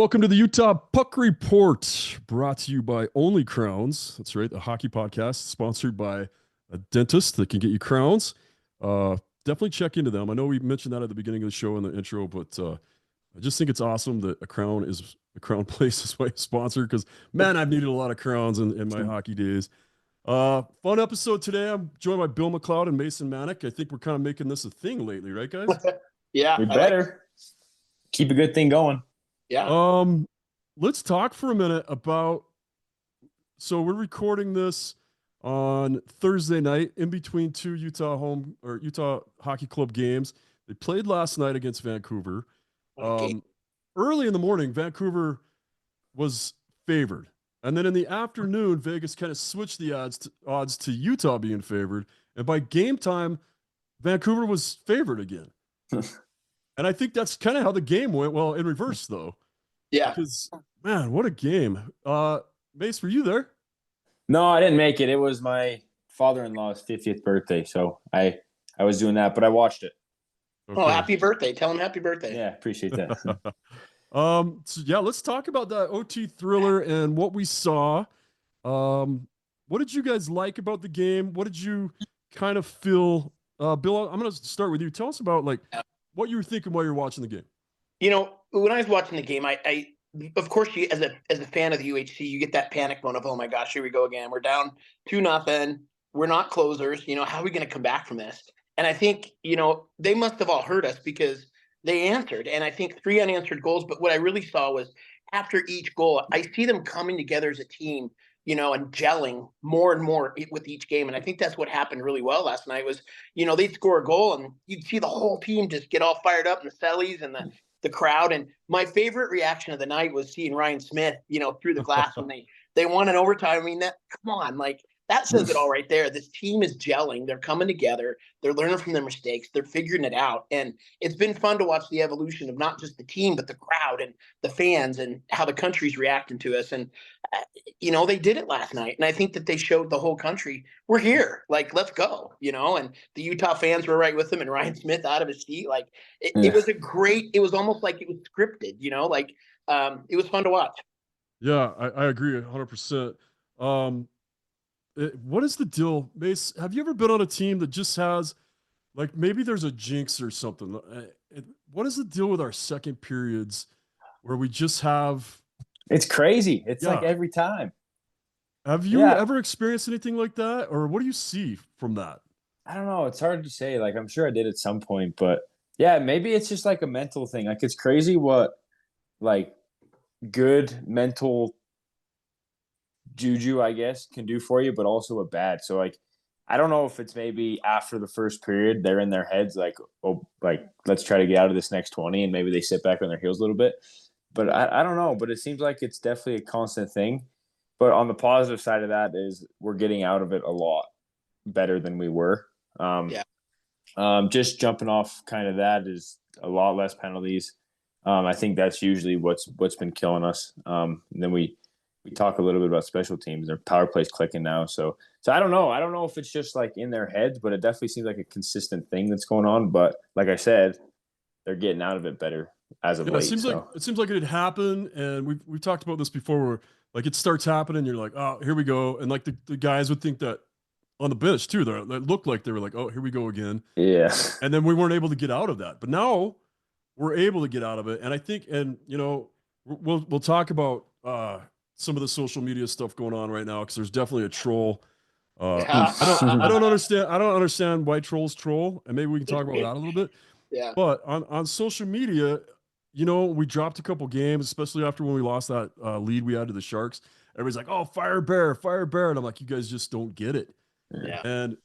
welcome to the Utah Puck Report, brought to you by Only Crowns. That's right, a hockey podcast sponsored by a dentist that can get you crowns. Definitely check into them. I know we mentioned that at the beginning of the show in the intro, but I just think it's awesome that a Crown Place is my sponsor because, man, I've needed a lot of crowns in my hockey days. Fun episode today. I'm joined by Bill McCloud and Mason Mannek. I think we're kind of making this a thing lately, right, guys? Yeah, we better keep a good thing going. Yeah. Let's talk for a minute about. So we're recording this on Thursday night in between two Utah Hockey Club games. They played last night against Vancouver. Okay. Early in the morning, Vancouver was favored. And then in the afternoon, Vegas kind of switched the odds to Utah being favored. And by game time, Vancouver was favored again. And I think that's kind of how the game went. Well, in reverse, though. Yeah. Because, man, what a game. Mace, were you there? No, I didn't make it. It was my father-in-law's 50th birthday, so I was doing that, but I watched it. Okay. Oh, happy birthday. Tell him happy birthday. Yeah, appreciate that. So yeah, let's talk about that OT thriller and what we saw. What did you guys like about the game? What did you kind of feel? Bill, I'm going to start with you. Tell us about what you were thinking while you were watching the game. You know, when I was watching the game, I of course, as a fan of the UHC, you get that panic mode of, oh my gosh, here we go again. We're down 2-0. We're not closers. You know, how are we going to come back from this? And I think, they must have all heard us because they answered. And I think 3 unanswered goals. But what I really saw was after each goal, I see them coming together as a team, and gelling more and more with each game. And I think that's what happened really well last night was, they'd score a goal and you'd see the whole team just get all fired up, and the Sellies and the crowd. And my favorite reaction of the night was seeing Ryan Smith, through the glass when they won in overtime. I mean, come on, that says it all right there. This team is gelling. They're coming together. They're learning from their mistakes. They're figuring it out. And it's been fun to watch the evolution of not just the team, but the crowd and the fans and how the country's reacting to us. And, they did it last night. And I think that they showed the whole country, we're here. Let's go, and the Utah fans were right with them, and Ryan Smith out of his seat. It was almost like it was scripted, it was fun to watch. Yeah, I agree 100%. What is the deal, Mace? Have you ever been on a team that just has, maybe there's a jinx or something? What is the deal with our second periods where we just have? It's crazy. It's like every time. Have you ever experienced anything like that, or what do you see from that? I don't know. It's hard to say. I'm sure I did at some point, but yeah, maybe it's just a mental thing. It's crazy what good mental juju, I guess, can do for you, but also a bad. So I don't know if it's maybe after the first period, they're in their heads let's try to get out of this next 20, and maybe they sit back on their heels a little bit. But I don't know. But it seems like it's definitely a constant thing. But on the positive side of that is we're getting out of it a lot better than we were. Just jumping off kind of that is a lot less penalties. I think that's usually what's been killing us. And then we talk a little bit about special teams. Their power play's clicking now. So I don't know. I don't know if it's just in their heads, but it definitely seems like a consistent thing that's going on. But like I said, they're getting out of it better as of late. It seems like it had happened, and we've talked about this before where it starts happening, you're like, oh, here we go. And the guys would think that on the bench too, they looked like they were like, oh, here we go again. Yeah. And then we weren't able to get out of that. But now we're able to get out of it. And I think, we'll talk about some of the social media stuff going on right now, because there's definitely a troll. I don't understand why trolls troll, and maybe we can talk about that a little bit. Yeah. But on social media, we dropped a couple games, especially after when we lost that lead we had to the Sharks. Everybody's like, oh, fire bear. And I'm like, you guys just don't get it. Yeah. And,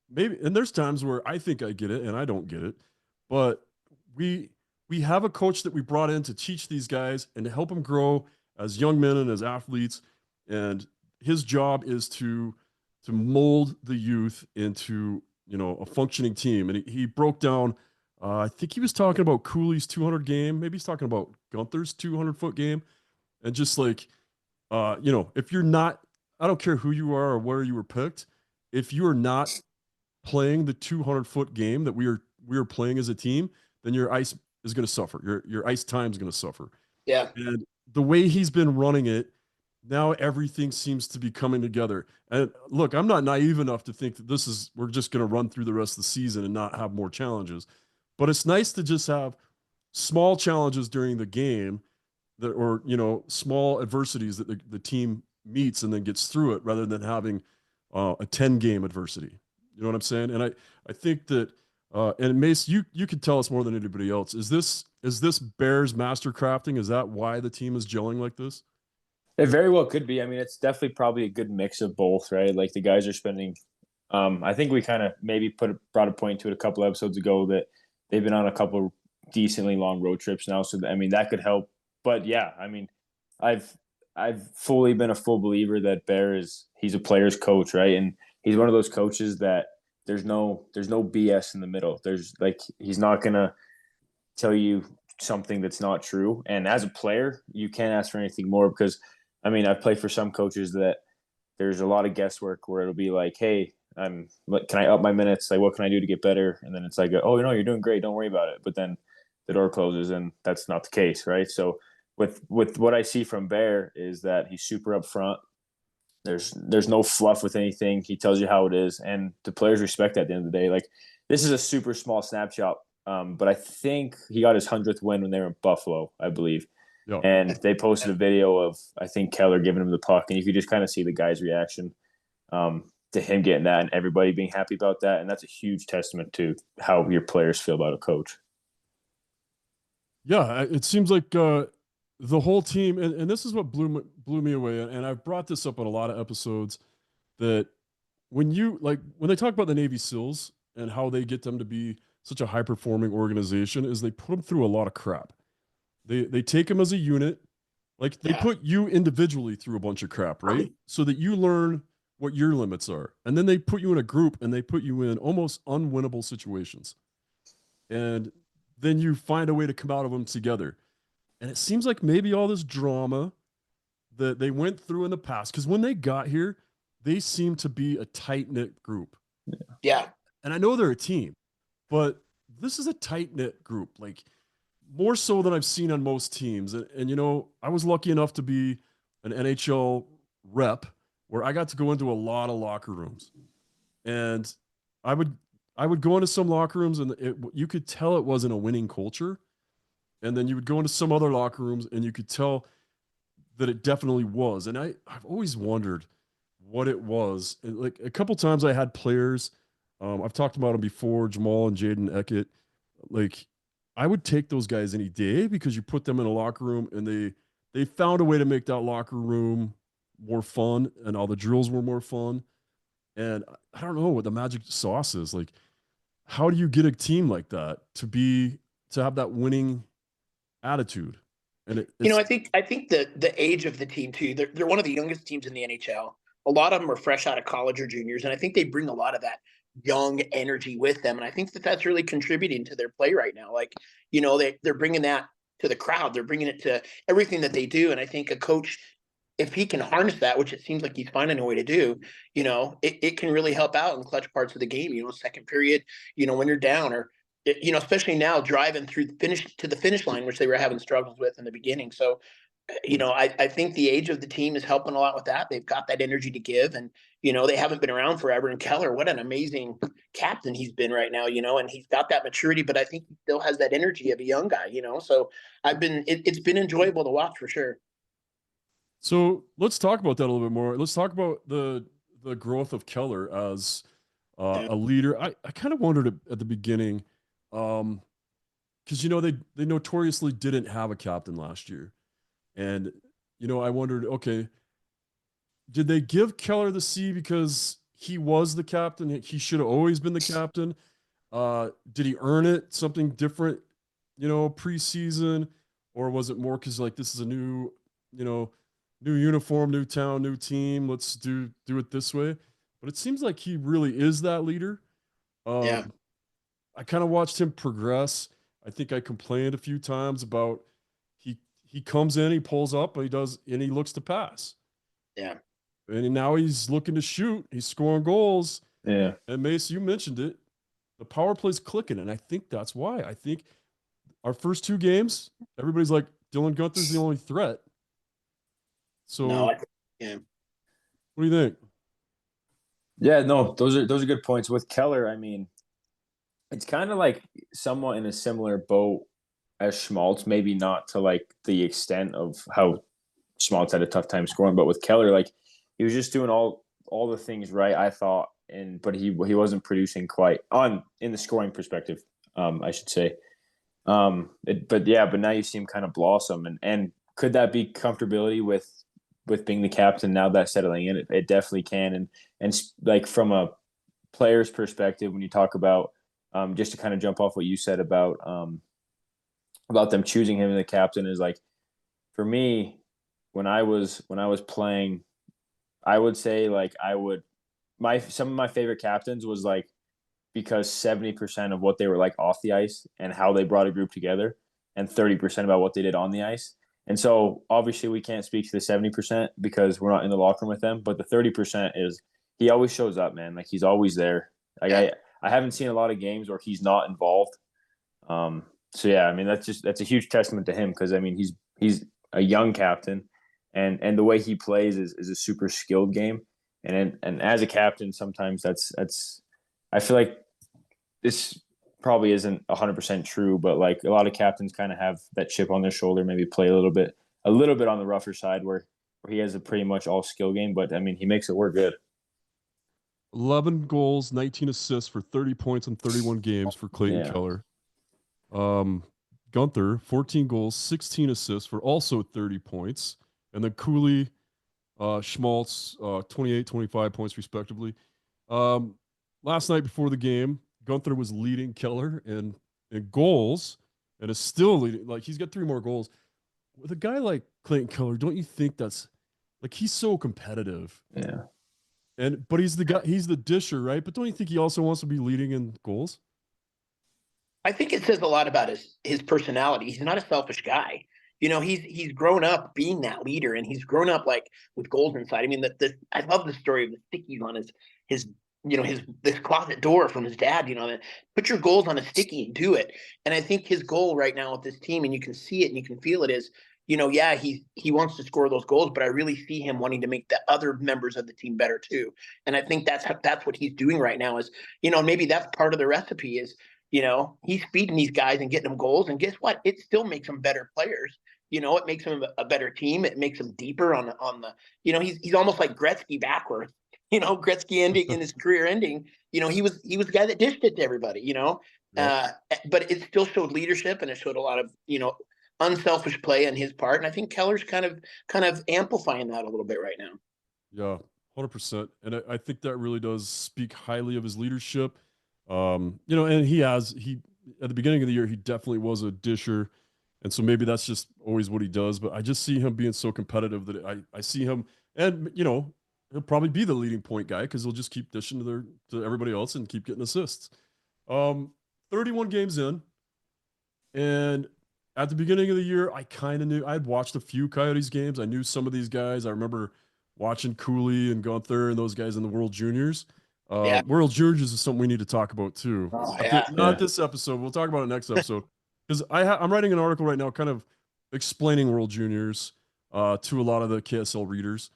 maybe, and there's times where I think I get it and I don't get it, but we have a coach that we brought in to teach these guys and to help them grow as young men and as athletes. And his job is to mold the youth into, a functioning team. And he broke down, I think he was talking about Cooley's 200 game. Maybe he's talking about Gunther's 200-foot game. And just if you're not, I don't care who you are or where you were picked, if you are not playing the 200-foot game that we are playing as a team, then your ice is going to suffer. Your ice time is going to suffer. Yeah. And the way he's been running it, now everything seems to be coming together. And look, I'm not naive enough to think that we're just going to run through the rest of the season and not have more challenges. But it's nice to just have small challenges during the game that, or, small adversities that the team meets and then gets through it rather than having a 10 game adversity. You know what I'm saying? And I think that, and Mace, you could tell us more than anybody else. Is this Bears master crafting? Is that why the team is gelling like this? It very well could be. I mean, it's definitely probably a good mix of both, right? Like the guys are spending. I think we kind of maybe brought a point to it a couple episodes ago that they've been on a couple decently long road trips now. So I mean, that could help. But yeah, I mean, I've fully been a full believer that he's a player's coach, right? And he's one of those coaches that there's no BS in the middle. There's like he's not gonna tell you something that's not true. And as a player, you can't ask for anything more because I mean, I've played for some coaches that there's a lot of guesswork where it'll be like, hey, can I up my minutes? Like, what can I do to get better? And then it's like, oh, you're doing great. Don't worry about it. But then the door closes and that's not the case, right? So with what I see from Bear is that he's super upfront. There's no fluff with anything. He tells you how it is, and the players respect that at the end of the day. Like this is a super small snapshot, but I think he got his 100th win when they were in Buffalo, I believe. Yeah. And they posted a video of I think Keller giving him the puck, and you could just kind of see the guy's reaction to him getting that, and everybody being happy about that. And that's a huge testament to how your players feel about a coach. Yeah, it seems like the whole team, and this is what blew me away. And I've brought this up on a lot of episodes that when they talk about the Navy SEALs and how they get them to be such a high performing organization, is they put them through a lot of crap. They take them as a unit, like they put you individually through a bunch of crap, right? So that you learn what your limits are, and then they put you in a group and they put you in almost unwinnable situations, and then you find a way to come out of them together. And it seems like maybe all this drama that they went through in the past, because when they got here, they seemed to be a tight knit group. Yeah. And I know they're a team, but this is a tight knit group, like more so than I've seen on most teams. And I was lucky enough to be an NHL rep where I got to go into a lot of locker rooms, and I would go into some locker rooms and you could tell it wasn't a winning culture. And then you would go into some other locker rooms and you could tell that it definitely was. And I've always wondered what it was. And like a couple times I had players, I've talked about them before, Jamal and Jaden Eckett. Like I would take those guys any day because you put them in a locker room and they found a way to make that locker room more fun, and all the drills were more fun. And I don't know what the magic sauce is. Like, how do you get a team like that to have that winning attitude? And I think the age of the team too. They're one of the youngest teams in the NHL. A lot of them are fresh out of college or juniors, and I think they bring a lot of that young energy with them. And I think that's really contributing to their play right now. Like, they're bringing that to the crowd. They're bringing it to everything that they do. And I think a coach, if he can harness that, which it seems like he's finding a way to do, it can really help out in clutch parts of the game. Second period, when you're down, or especially now driving through the finish line, which they were having struggles with in the beginning. So, I think the age of the team is helping a lot with that. They've got that energy to give, and they haven't been around forever. And Keller, what an amazing captain he's been right now, and he's got that maturity, but I think he still has that energy of a young guy, So it's been enjoyable to watch for sure. So let's talk about that a little bit more. Let's talk about the growth of Keller as a leader. I kind of wondered at the beginning, because they notoriously didn't have a captain last year, and I wondered, okay, did they give Keller the C because he was the captain? He should have always been the captain. Did he earn it? Something different, preseason, or was it more because like this is a new uniform, new town, new team. Let's do it this way. But it seems like he really is that leader. I kind of watched him progress. I think I complained a few times about he comes in, he pulls up, and he looks to pass. Yeah. And now he's looking to shoot. He's scoring goals. Yeah. And Mace, you mentioned it. The power play's clicking, and I think that's why. I think our first two games, everybody's like, Dylan Gunther's the only threat. So, No, what do you think? Yeah, no, those are good points. With Keller, I mean, it's kind of like somewhat in a similar boat as Schmaltz, maybe not to like the extent of how Schmaltz had a tough time scoring, but with Keller, like he was just doing all the things right, I thought, but he wasn't producing quite on in the scoring perspective, I should say. But now you see him kind of blossom, and could that be comfortability with being the captain now that settling in? It definitely can, and like from a player's perspective, when you talk about just to kind of jump off what you said about them choosing him as the captain, is like for me when I was playing, I would say like some of my favorite captains was like because 70% of what they were like off the ice and how they brought a group together, and 30% about what they did on the ice. And so obviously we can't speak to the 70% because we're not in the locker room with them, but the 30% is he always shows up, man. Like he's always there. Like I haven't seen a lot of games where he's not involved. So yeah, I mean that's a huge testament to him, because I mean he's a young captain, and the way he plays is a super skilled game. And as a captain, sometimes that's I feel like this probably isn't 100% true, but like a lot of captains kind of have that chip on their shoulder, maybe play a little bit on the rougher side where he has a pretty much all skill game, but I mean he makes it work good. 11 goals, 19 assists for 30 points in 31 games for Clayton Yeah. Keller. Gunther, 14 goals, 16 assists for also 30 points. And then Cooley, Schmaltz, 28, 25 points respectively. Last night before the game, Gunther was leading Keller in goals and is still leading. Like he's got 3 more goals. With a guy like Clayton Keller, don't you think that's like he's so competitive? Yeah. But he's the guy, he's the disher, right? But don't you think he also wants to be leading in goals? I think it says a lot about his personality. He's not a selfish guy. He's grown up being that leader, and he's grown up like with goals inside. I mean, I love the story of the stickies on his this closet door from his dad. Put your goals on a sticky and do it. And I think his goal right now with this team, and you can see it and you can feel it, is yeah, he wants to score those goals, but I really see him wanting to make the other members of the team better too. And I think that's what he's doing right now. Is maybe that's part of the recipe is. He's feeding these guys and getting them goals, and guess what? It still makes them better players. It makes them a better team. It makes them deeper on the. He's almost like Gretzky backwards. Gretzky ending in his career ending. He was the guy that dished it to everybody. Yep. But it still showed leadership, and it showed a lot of unselfish play on his part. And I think Keller's kind of amplifying that a little bit right now. Yeah, 100%. And I think that really does speak highly of his leadership. And he at the beginning of the year, he definitely was a disher. And so maybe that's just always what he does. But I just see him being so competitive that I see him, and he'll probably be the leading point guy because he'll just keep dishing to everybody else and keep getting assists. 31 games in, and at the beginning of the year, I kind of knew I'd watched a few Coyotes games. I knew some of these guys. I remember watching Cooley and Gunther and those guys in the World Juniors. Yeah. World Juniors is something we need to talk about too. Oh, Not, yeah. not this episode. We'll talk about it next episode because I'm writing an article right now, kind of explaining World Juniors to a lot of the KSL readers,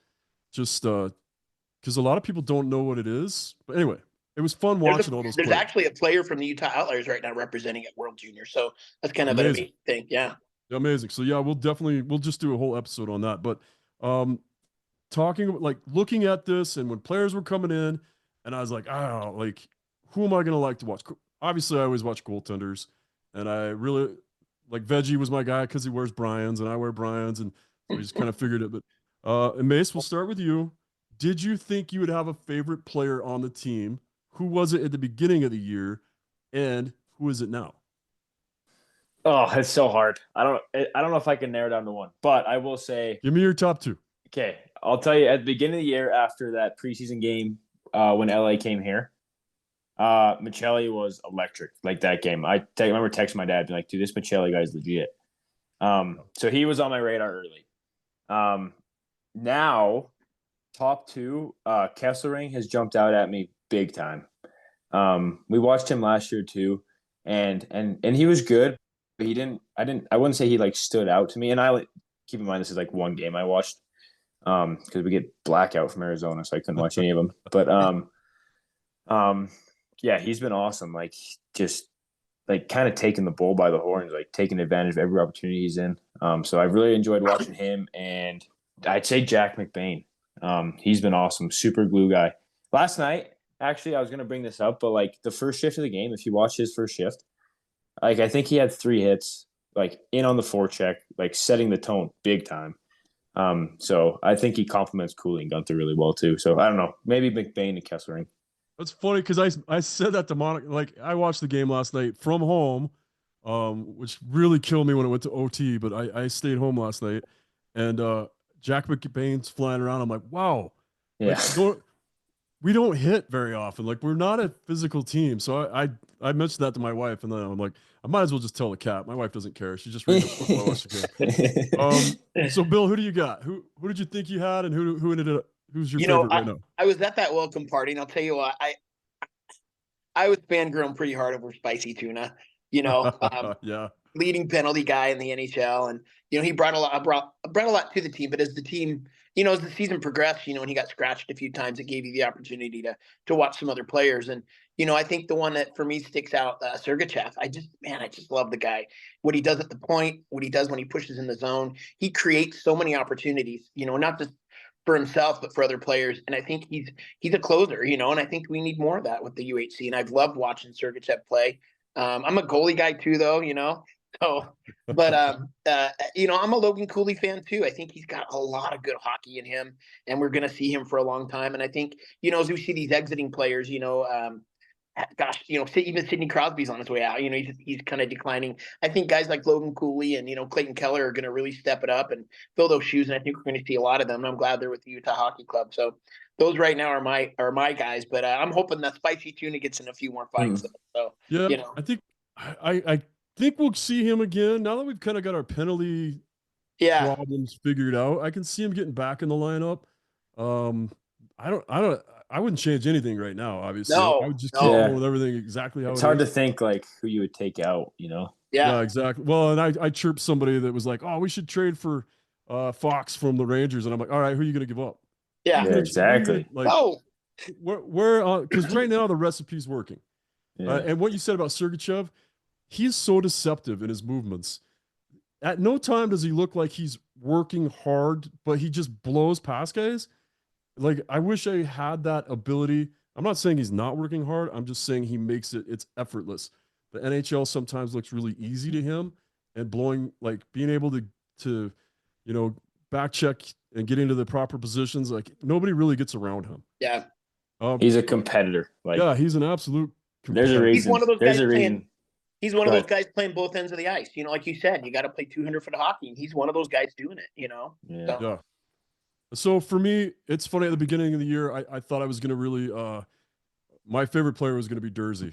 just because a lot of people don't know what it is. But anyway, it was fun watching all those. There's players. actually a player from the Utah Outliers right now representing at World Junior, so that's kind of an amazing thing. Yeah. Amazing. So yeah, we'll just do a whole episode on that. But talking about like looking at this and when players were coming in, and I was like, like who am I gonna like to watch? Obviously, I always watch goaltenders, and I really like Veggie was my guy because he wears Brian's and I wear Brian's, and so we just kind of figured it. But and Mace, we'll start with you. Did you think you would have a favorite player on the team? Who was it at the beginning of the year, and who is it now? Oh, it's so hard. I don't know if I can narrow down to one, but I will say, Give me your top 2. okay, I'll tell you at the beginning of the year after that preseason game when LA came here, Michelli was electric. Like that game, I remember texting my dad, being like, "Dude, this Michelli guy's legit." So he was on my radar early. Now, top 2, Kesselring has jumped out at me big time. We watched him last year too, and he was good. He didn't. I wouldn't say he like stood out to me. And keep in mind this is like one game I watched because we get blackout from Arizona, so I couldn't watch any of them. But yeah, he's been awesome. Like just like kind of taking the bull by the horns, like taking advantage of every opportunity he's in. So I've really enjoyed watching him, and I'd say Jack McBain. He's been awesome, super glue guy. Last night, actually, I was gonna bring this up, but like the first shift of the game, if you watch his first shift, like I think he had 3 hits, like in on the forecheck, like setting the tone big time. So I think he complements Cooley and Gunther really well too. So I don't know, maybe McBain and Kessering. That's funny because I said that to Monica. Like I watched the game last night from home, which really killed me when it went to OT. But I stayed home last night, and Jack McBain's flying around. I'm like, wow, Yeah. like we don't hit very often. Like we're not a physical team. So I mentioned that to my wife, and then I'm like, I might as well just tell the cat. My wife doesn't care. She just reads the book while I watch the game. So Bill, who do you got? Who did you think you had, and who ended up? Who's your favorite right now? I was at that welcome party, and I'll tell you what, I was fangirling pretty hard over Spicy Tuna. Yeah, leading penalty guy in the NHL, and he brought a lot to the team. But as the team, as the season progressed, when he got scratched a few times, it gave you the opportunity to watch some other players. And I think the one that for me sticks out, Sergachev. I just love the guy. What he does at the point, what he does when he pushes in the zone. He creates so many opportunities. Not just for himself, but for other players. And I think he's a closer, and I think we need more of that with the UHC. And I've loved watching Sergachev play. I'm a goalie guy too, though, So, but I'm a Logan Cooley fan too. I think he's got a lot of good hockey in him, and we're going to see him for a long time. And I think, as we see these exiting players, even Sidney Crosby's on his way out. He's kind of declining. I think guys like Logan Cooley and Clayton Keller are going to really step it up and fill those shoes. And I think we're going to see a lot of them. And I'm glad they're with the Utah Hockey Club. So those right now are my guys. But I'm hoping that Spicy Tuna gets in a few more fights. So yeah, I think I think we'll see him again now that we've kind of got our penalty problems figured out. I can see him getting back in the lineup. I wouldn't change anything right now. Obviously, I would just keep going with everything exactly how it's hard to think like who you would take out. Yeah, exactly. Well, and I chirped somebody that was like, "Oh, we should trade for Fox from the Rangers," and I'm like, "All right, who are you going to give up?" Yeah, exactly. Where because right now the recipe's working. And what you said about Sergachev, he's so deceptive in his movements. At no time does he look like he's working hard, but he just blows past guys. Like, I wish I had that ability. I'm not saying he's not working hard. I'm just saying he makes it's effortless. The NHL sometimes looks really easy to him, and being able to back check and get into the proper positions. Like, nobody really gets around him. Yeah. He's a competitor. He's an absolute competitor. There's a reason. He's one of those There's guys a reason. He's one of those guys playing both ends of the ice. Like you said, you got to play 200-foot hockey. And he's one of those guys doing it, Yeah. So for me, it's funny at the beginning of the year, I thought I was going to really, my favorite player was going to be Dursey.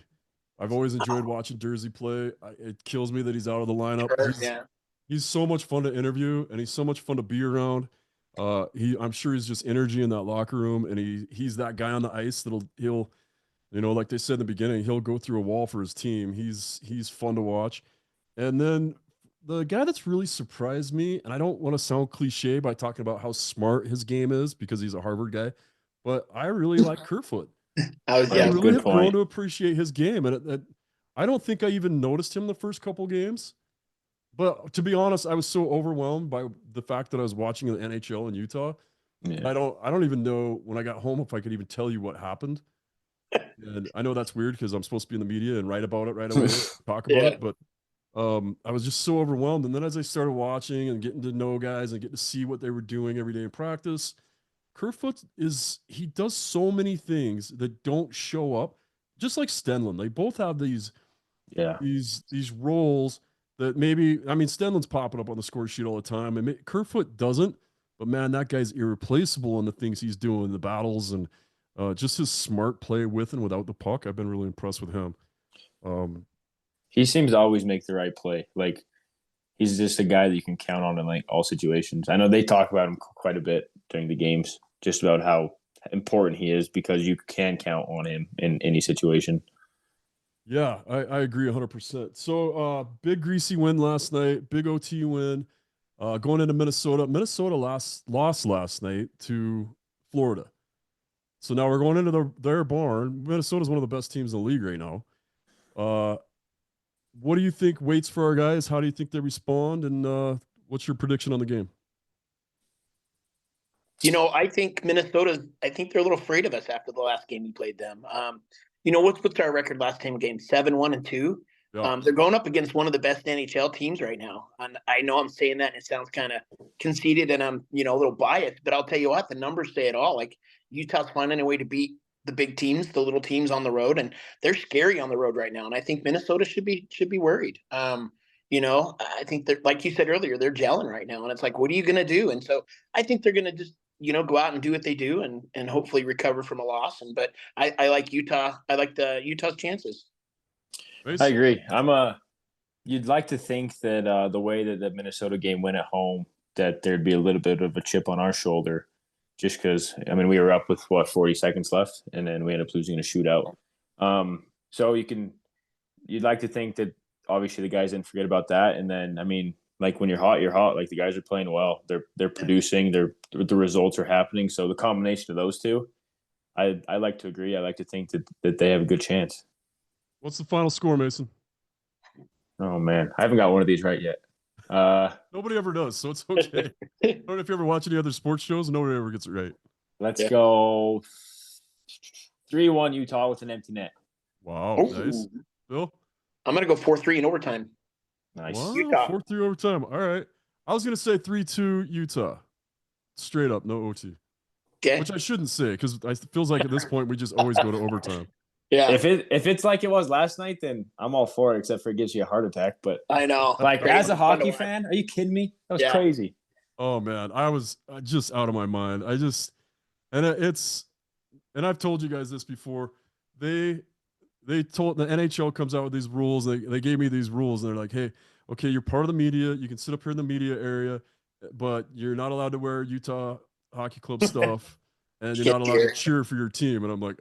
I've always enjoyed watching Dursey play. It kills me that he's out of the lineup. He's so much fun to interview, and he's so much fun to be around. I'm sure he's just energy in that locker room, and he's that guy on the ice he'll like they said in the beginning, he'll go through a wall for his team. He's fun to watch. And then the guy that's really surprised me, and I don't want to sound cliche by talking about how smart his game is because he's a Harvard guy, but I really like Kerfoot. I really have grown to appreciate his game. And I don't think I even noticed him the first couple games. But to be honest, I was so overwhelmed by the fact that I was watching the NHL in Utah. Yeah. I don't even know when I got home if I could even tell you what happened. And I know that's weird because I'm supposed to be in the media and write about it right away, talk about it. But I was just so overwhelmed. And then as I started watching and getting to know guys and getting to see what they were doing every day in practice, Kerfoot he does so many things that don't show up, just like Stenlund. They both have these roles that Stenlund's popping up on the score sheet all the time, and Kerfoot doesn't. But man, that guy's irreplaceable in the things he's doing, the battles, and just his smart play with and without the puck. I've been really impressed with him. He seems to always make the right play. Like, he's just a guy that you can count on in like all situations. I know they talk about him quite a bit during the games, just about how important he is because you can count on him in any situation. Yeah, I agree 100%. So big greasy win last night, big OT win. Going into Minnesota. Minnesota lost last night to Florida. So now we're going into their barn. Minnesota's one of the best teams in the league right now. Uh, what do you think waits for our guys? How do you think they respond? And what's your prediction on the game? I think I think they're a little afraid of us after the last game we played them. What's our record last time game? 7-1-2. Yeah. They're going up against one of the best NHL teams right now. And I know I'm saying that and it sounds kind of conceited and I'm, a little biased, but I'll tell you what, the numbers say it all. Like Utah's finding a way to beat the big teams, the little teams on the road, and they're scary on the road right now. And I think Minnesota should be worried. I think they're, like you said earlier, they're gelling right now. And it's like, what are you going to do? And so I think they're going to just, go out and do what they do and hopefully recover from a loss. But I like Utah. I like the Utah's chances. I agree. You'd like to think that the way that the Minnesota game went at home, that there'd be a little bit of a chip on our shoulder, just because we were up with 40 seconds left, and then we ended up losing a shootout. So you'd like to think that obviously the guys didn't forget about that, and then like when you're hot, you're hot. Like the guys are playing well, they're producing, the results are happening. So the combination of those two, I like to agree. I like to think that they have a good chance. What's the final score, Mason? Oh man, I haven't got one of these right yet. Nobody ever does, so it's okay. I don't know if you ever watch any other sports shows. Nobody ever gets it right. Let's go 3-1 Utah with an empty net. Wow, nice. Bill? I'm going to go 4-3 in overtime. Nice. Wow, Utah. 4-3 overtime. All right. I was going to say 3-2 Utah. Straight up, no OT. Okay. Which I shouldn't say because it feels like at this point we just always go to overtime. Yeah. If it's like it was last night, then I'm all for it, except for it gives you a heart attack. But I know. like as a hockey fan, are you kidding me? That was crazy. Oh man, I was just out of my mind. And I've told you guys this before. They told the NHL comes out with these rules. They gave me these rules, and they're like, hey, okay, you're part of the media. You can sit up here in the media area, but you're not allowed to wear Utah Hockey Club stuff, and you're not allowed to cheer for your team. And I'm like,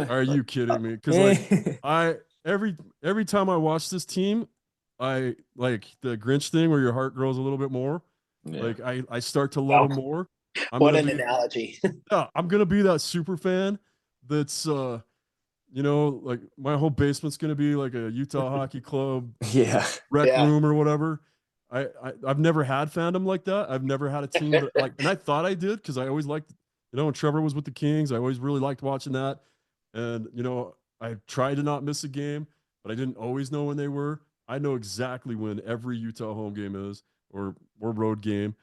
are you kidding me? Because like every time I watch this team, I like the Grinch thing where your heart grows a little bit more. Yeah. Like I start to love them more. What an analogy. Yeah, I'm gonna be that super fan that's like my whole basement's gonna be like a Utah Hockey Club rec room or whatever. I've never had fandom like that. I've never had a team and I thought I did because I always liked, when Trevor was with the Kings, I always really liked watching that. And I tried to not miss a game, but I didn't always know when they were. I know exactly when every Utah home game is or road game.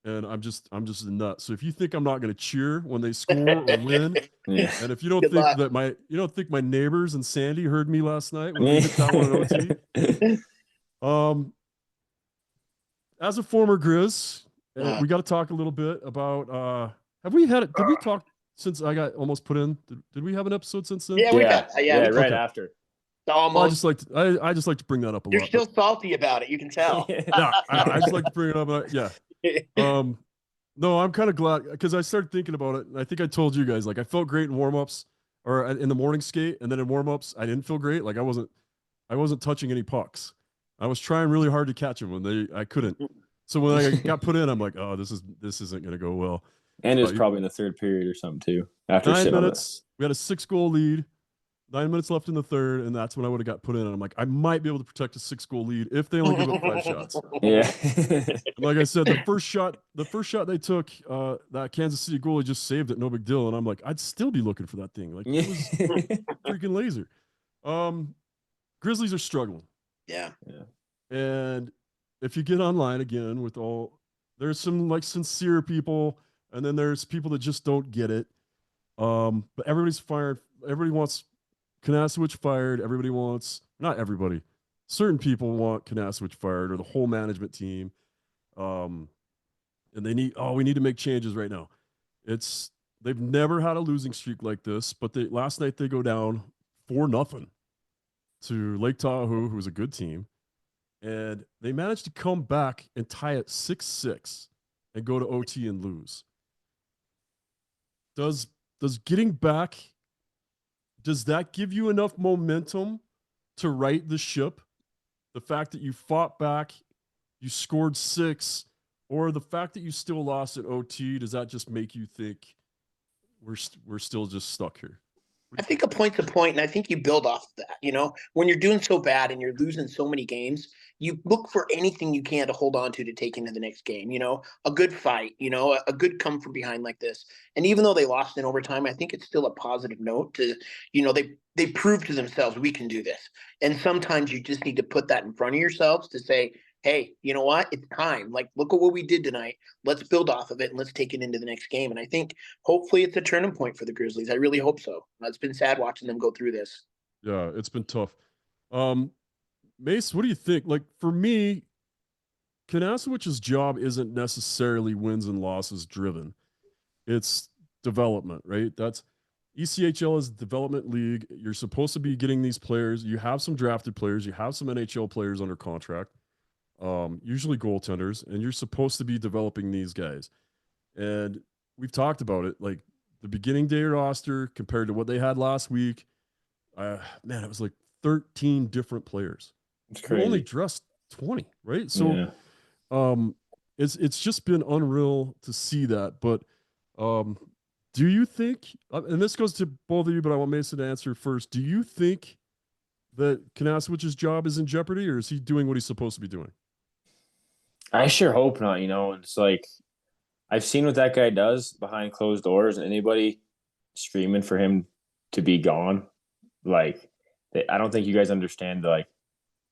And I'm just a nut. So if you think I'm not going to cheer when they score or win, and if you don't think my neighbors and Sandy heard me last night when we hit that one in OT. As a former Grizz, we got to talk a little bit about. Did we talk since I got almost put in? Did we have an episode since then? Yeah, we got. Right after. Almost. Well, I just like to bring that up a lot. You're still salty about it. You can tell. Yeah, I just like to bring it up. Yeah. No, I'm kind of glad because I started thinking about it. And I think I told you guys, like I felt great in warmups or in the morning skate, and then in warmups I didn't feel great. Like I wasn't touching any pucks. I was trying really hard to catch them when I couldn't. So when I got put in, I'm like, oh, this isn't gonna go well. And it's probably in the third period or something too. After 9 minutes, we had a 6-goal lead. 9 minutes left in the third, and that's when I would have got put in. And I'm like, I might be able to protect a 6-goal lead if they only give up 5 shots. Yeah. Like I said, the first shot they took, that Kansas City goalie just saved it, no big deal. And I'm like, I'd still be looking for that thing. Like it was freaking laser. Grizzlies are struggling. Yeah. And if you get online again there's some like sincere people, and then there's people that just don't get it. But everybody's fired. Everybody wants Kanasowicz fired. Everybody wants, not everybody, certain people want Kanasowicz fired or the whole management team. And we need to make changes right now. They've never had a losing streak like this, but last night they go down 4-0 to Lake Tahoe, who's a good team. And they managed to come back and tie it 6-6 and go to OT and lose. Does getting back, does that give you enough momentum to right the ship? The fact that you fought back, you scored 6, or the fact that you still lost at OT, does that just make you think we're still just stuck here? I think a point's a point, and I think you build off of that. You know, when you're doing so bad and you're losing so many games, you look for anything you can to hold on to take into the next game. You know, a good fight, you know, a good come from behind like this. And even though they lost in overtime, I think it's still a positive note to, you know, they proved to themselves we can do this. And sometimes you just need to put that in front of yourselves to say, hey, you know what? It's time. Like, look at what we did tonight. Let's build off of it and let's take it into the next game. And I think hopefully it's a turning point for the Grizzlies. I really hope so. It's been sad watching them go through this. Yeah, it's been tough. Mace, what do you think? Like, for me, Kanasewicz's job isn't necessarily wins and losses driven. It's development, right? That's ECHL is development league. You're supposed to be getting these players. You have some drafted players. You have some NHL players under contract, usually goaltenders, and you're supposed to be developing these guys. And we've talked about it, like the beginning day roster compared to what they had last week. Man, it was like 13 different players. It's You crazy. only dressed 20, right? So it's just been unreal to see that. But do you think, and this goes to both of you, but I want Mason to answer first. Do you think that Kanasewicz's job is in jeopardy, or is he doing what he's supposed to be doing? I sure hope not. You know, it's like I've seen what that guy does behind closed doors. Anybody screaming for him to be gone, like I don't think you guys understand. Like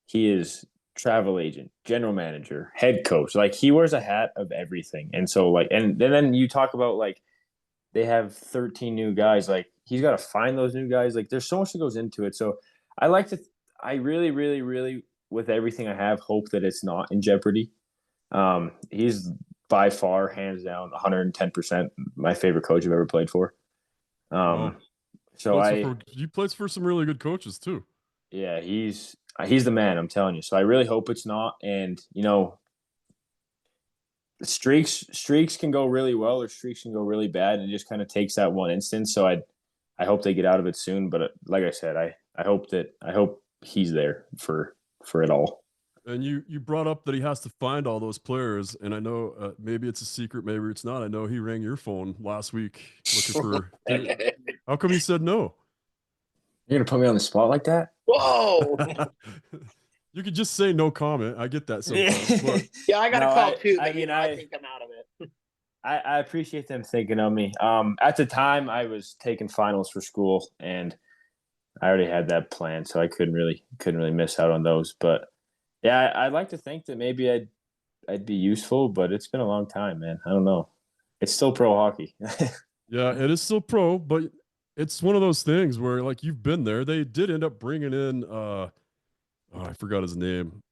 he is travel agent, general manager, head coach. Like he wears a hat of everything. And so like, and then you talk about like they have 13 new guys. Like he's got to find those new guys. Like there's so much that goes into it. So I really, really, really, with everything I have, hope that it's not in jeopardy. He's by far, hands down, 110% my favorite coach I've ever played for. He plays for some really good coaches too. Yeah, he's the man, I'm telling you. So I really hope it's not. And you know, streaks can go really well or streaks can go really bad, and it just kind of takes that one instance. So I hope they get out of it soon. But like I said, I hope he's there for it all. And you brought up that he has to find all those players, and I know maybe it's a secret, maybe it's not. I know he rang your phone last week looking for. How come he said no? You're gonna put me on the spot like that? Whoa! You could just say no comment. I get that sometimes. But yeah, I got a call too. I think I'm out of it. I appreciate them thinking of me. At the time, I was taking finals for school, and I already had that plan, so I couldn't really miss out on those. But yeah, I'd like to think that maybe I'd be useful, but it's been a long time, man. I don't know. It's still pro hockey. Yeah, it is still pro, but it's one of those things where, like, you've been there. They did end up bringing in, I forgot his name.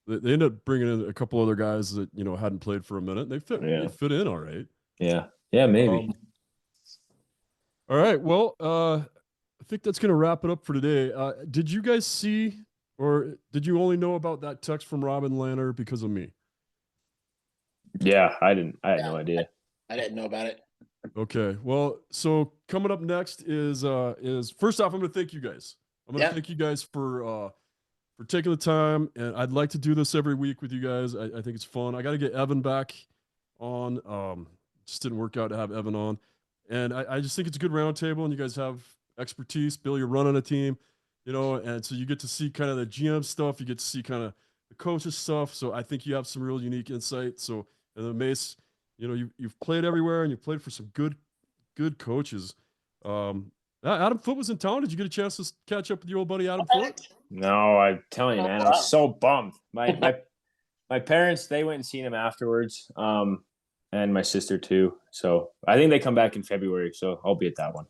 They ended up bringing in a couple other guys that hadn't played for a minute. They fit in all right. Yeah, maybe. All right. Well, I think that's going to wrap it up for today. Did you guys see, or did you only know about that text from Robin Lehner because of me? Yeah, I didn't. I had no idea. I didn't know about it. Okay. Well, so coming up next is first off, I'm going to thank you guys. I'm going to thank you guys for taking the time, and I'd like to do this every week with you guys. I think it's fun. I got to get Evan back on. Just didn't work out to have Evan on, and I just think it's a good roundtable, and you guys have expertise. Bill, you're running a team, and so you get to see kind of the GM stuff. You get to see kind of the coaches stuff. So I think you have some real unique insight. So, and then Mace, you've played everywhere, and you've played for some good coaches. Adam Foote was in town. Did you get a chance to catch up with your old buddy Adam Foote? No, I'm telling you, man, I was so bummed. My parents, they went and seen him afterwards, and my sister too. So I think they come back in February, so I'll be at that one.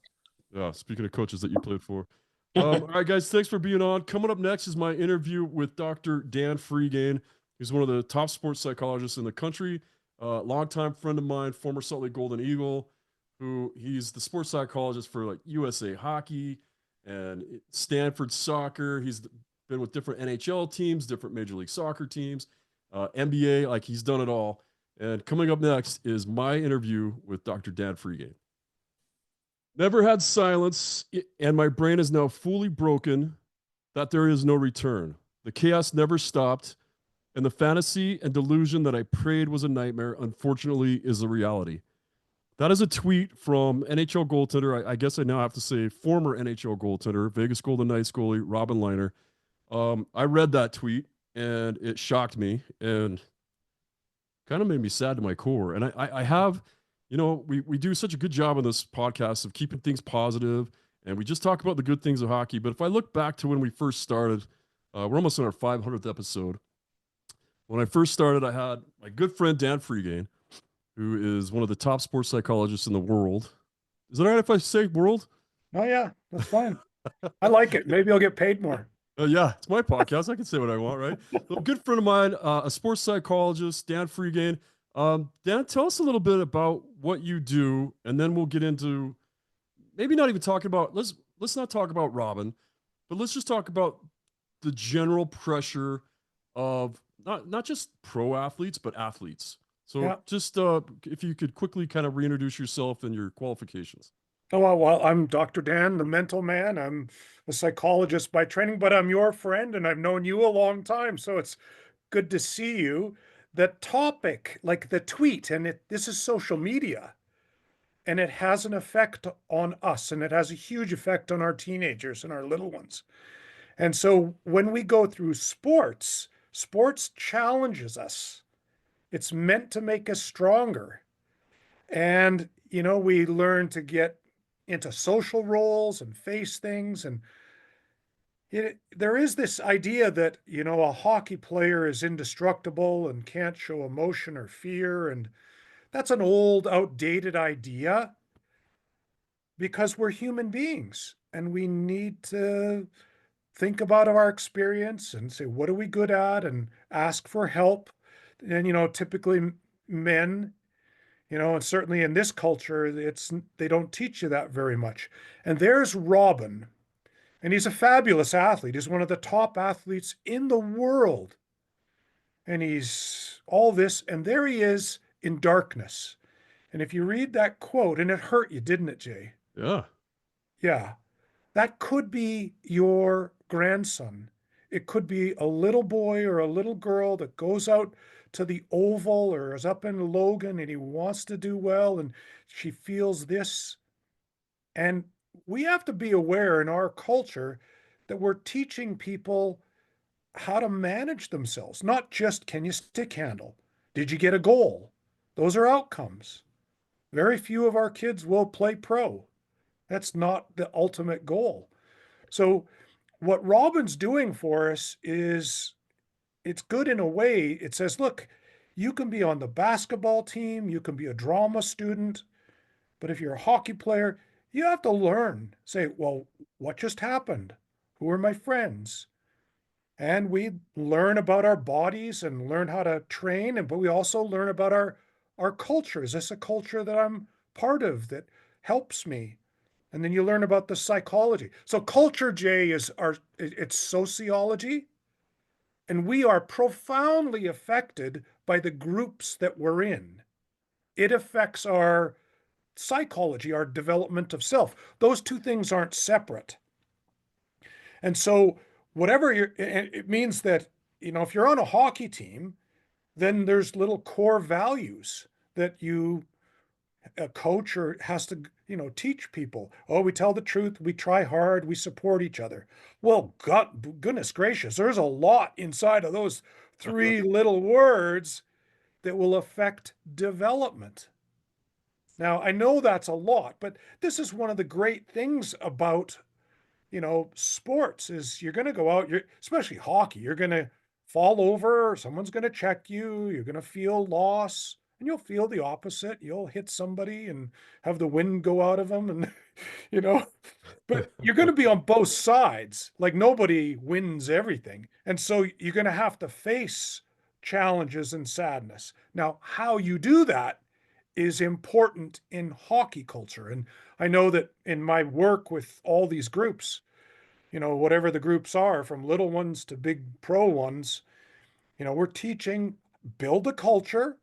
Yeah, speaking of coaches that you played for. All right, guys, thanks for being on. Coming up next is my interview with Dr. Dan Freigang. He's one of the top sports psychologists in the country, longtime friend of mine, former Salt Lake Golden Eagle, who he's the sports psychologist for like USA Hockey and Stanford Soccer. He's been with different NHL teams, different Major League Soccer teams, NBA, like he's done it all. And coming up next is my interview with Dr. Dan Freigang. Never had silence, and my brain is now fully broken that there is no return. The chaos never stopped, and the fantasy and delusion that I prayed was a nightmare, unfortunately, is a reality. That is a tweet from NHL goaltender. I guess I now have to say former NHL goaltender, Vegas Golden Knights goalie Robin Lehner. I read that tweet and it shocked me and kind of made me sad to my core. And I have, we do such a good job on this podcast of keeping things positive, and we just talk about the good things of hockey. But if I look back to when we first started, we're almost on our 500th episode. When I first started, I had my good friend Dan Freigang, who is one of the top sports psychologists in the world. Is it all right if I say world? Oh, yeah, that's fine. I like it. Maybe I'll get paid more. Yeah, it's my podcast. I can say what I want, right? So a good friend of mine, a sports psychologist, Dan Freigang. Dan, tell us a little bit about what you do, and then we'll get into maybe not even talking about let's not talk about Robin, but let's just talk about the general pressure of not just pro athletes, but athletes. So Yeah. just if you could quickly kind of reintroduce yourself and your qualifications. Oh, well, I'm Dr. Dan, the mental man. I'm a psychologist by training, but I'm your friend and I've known you a long time. So it's good to see you. The topic, like the tweet, and this is social media, and it has an effect on us, and it has a huge effect on our teenagers and our little ones. And so when we go through sports challenges us. It's meant to make us stronger. And, we learn to get into social roles and face things. And there is this idea that, a hockey player is indestructible and can't show emotion or fear. And that's an old, outdated idea because we're human beings and we need to think about our experience and say, what are we good at, and ask for help. And, typically men, and certainly in this culture, they don't teach you that very much. And there's Robin, and he's a fabulous athlete. He's one of the top athletes in the world. And he's all this, and there he is in darkness. And if you read that quote, and it hurt you, didn't it, Jay? Yeah. Yeah. That could be your grandson. It could be a little boy or a little girl that goes out to the oval or is up in Logan and he wants to do well and she feels this. And we have to be aware in our culture that we're teaching people how to manage themselves, not just can you stick handle? Did you get a goal? Those are outcomes. Very few of our kids will play pro. That's not the ultimate goal. So what Robin's doing for us is it's good in a way. It says, look, you can be on the basketball team, you can be a drama student, but if you're a hockey player, you have to learn. Say, well, what just happened? Who are my friends? And we learn about our bodies and learn how to train, but we also learn about our culture. Is this a culture that I'm part of that helps me? And then you learn about the psychology. So culture, Jay, it's sociology. And we are profoundly affected by the groups that we're in. It affects our psychology, our development of self. Those two things aren't separate. And so it means that, if you're on a hockey team, then there's little core values that a coach or has to, teach people. Oh, we tell the truth, we try hard, we support each other. Well, goodness gracious, there's a lot inside of those three little words that will affect development. Now, I know that's a lot, but this is one of the great things about, sports is you're going to go out, especially hockey, you're going to fall over, someone's going to check you, you're going to feel loss. And you'll feel the opposite. You'll hit somebody and have the wind go out of them. And, but you're going to be on both sides. Like nobody wins everything. And so you're going to have to face challenges and sadness. Now, how you do that is important in hockey culture. And I know that in my work with all these groups, whatever the groups are, from little ones to big pro ones, we're teaching build a culture.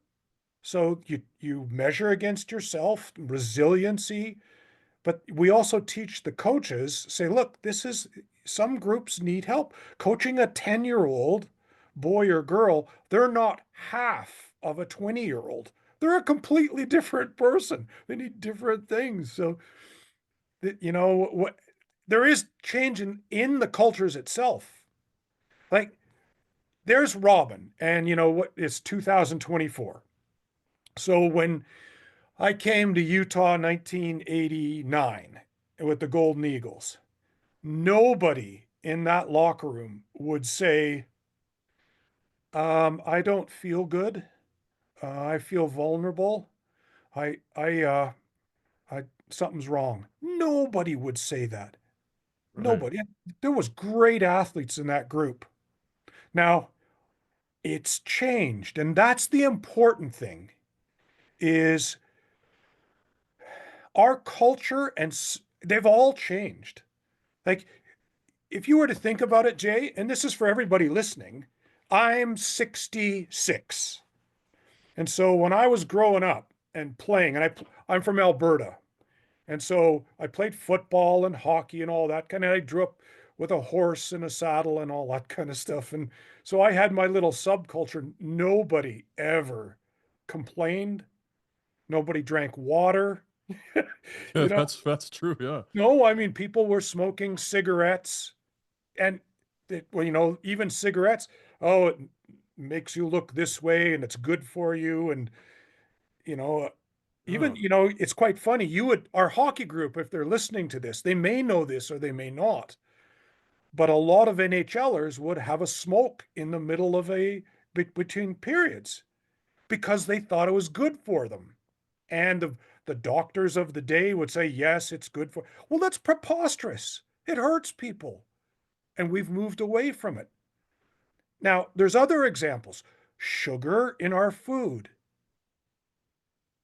So you measure against yourself, resiliency, But we also teach the coaches, say, look, some groups need help. Coaching a 10-year-old boy or girl, they're not half of a 20-year-old. They're a completely different person. They need different things. So, there is change in the cultures itself. Like, there's Robin, and it's 2024. So when I came to Utah 1989 with the Golden Eagles, nobody in that locker room would say, I don't feel good. I feel vulnerable. I, I, uh, something's wrong. Nobody would say that. Right. Nobody. There was great athletes in that group. Now, it's changed, and that's the important thing, is our culture, and they've all changed. Like, if you were to think about it, Jay, and this is for everybody listening, I'm 66. And so when I was growing up and playing, and I'm from Alberta, and so I played football and hockey and all that kind of, I grew up with a horse and a saddle and all that kind of stuff. And so I had my little subculture. Nobody ever complained. Nobody drank water. Yeah, you know, that's true. Yeah. no, I mean, people were smoking cigarettes, and well, even cigarettes. Oh, it makes you look this way, and it's good for you, and you know, even Yeah. it's quite funny. Our hockey group, if they're listening to this, they may know this or they may not. But a lot of NHLers would have a smoke in the middle of between periods because they thought it was good for them. And the doctors of the day would say, yes, it's good for. Well, that's preposterous. It hurts people. And we've moved away from it. Now, there's other examples. Sugar in our food.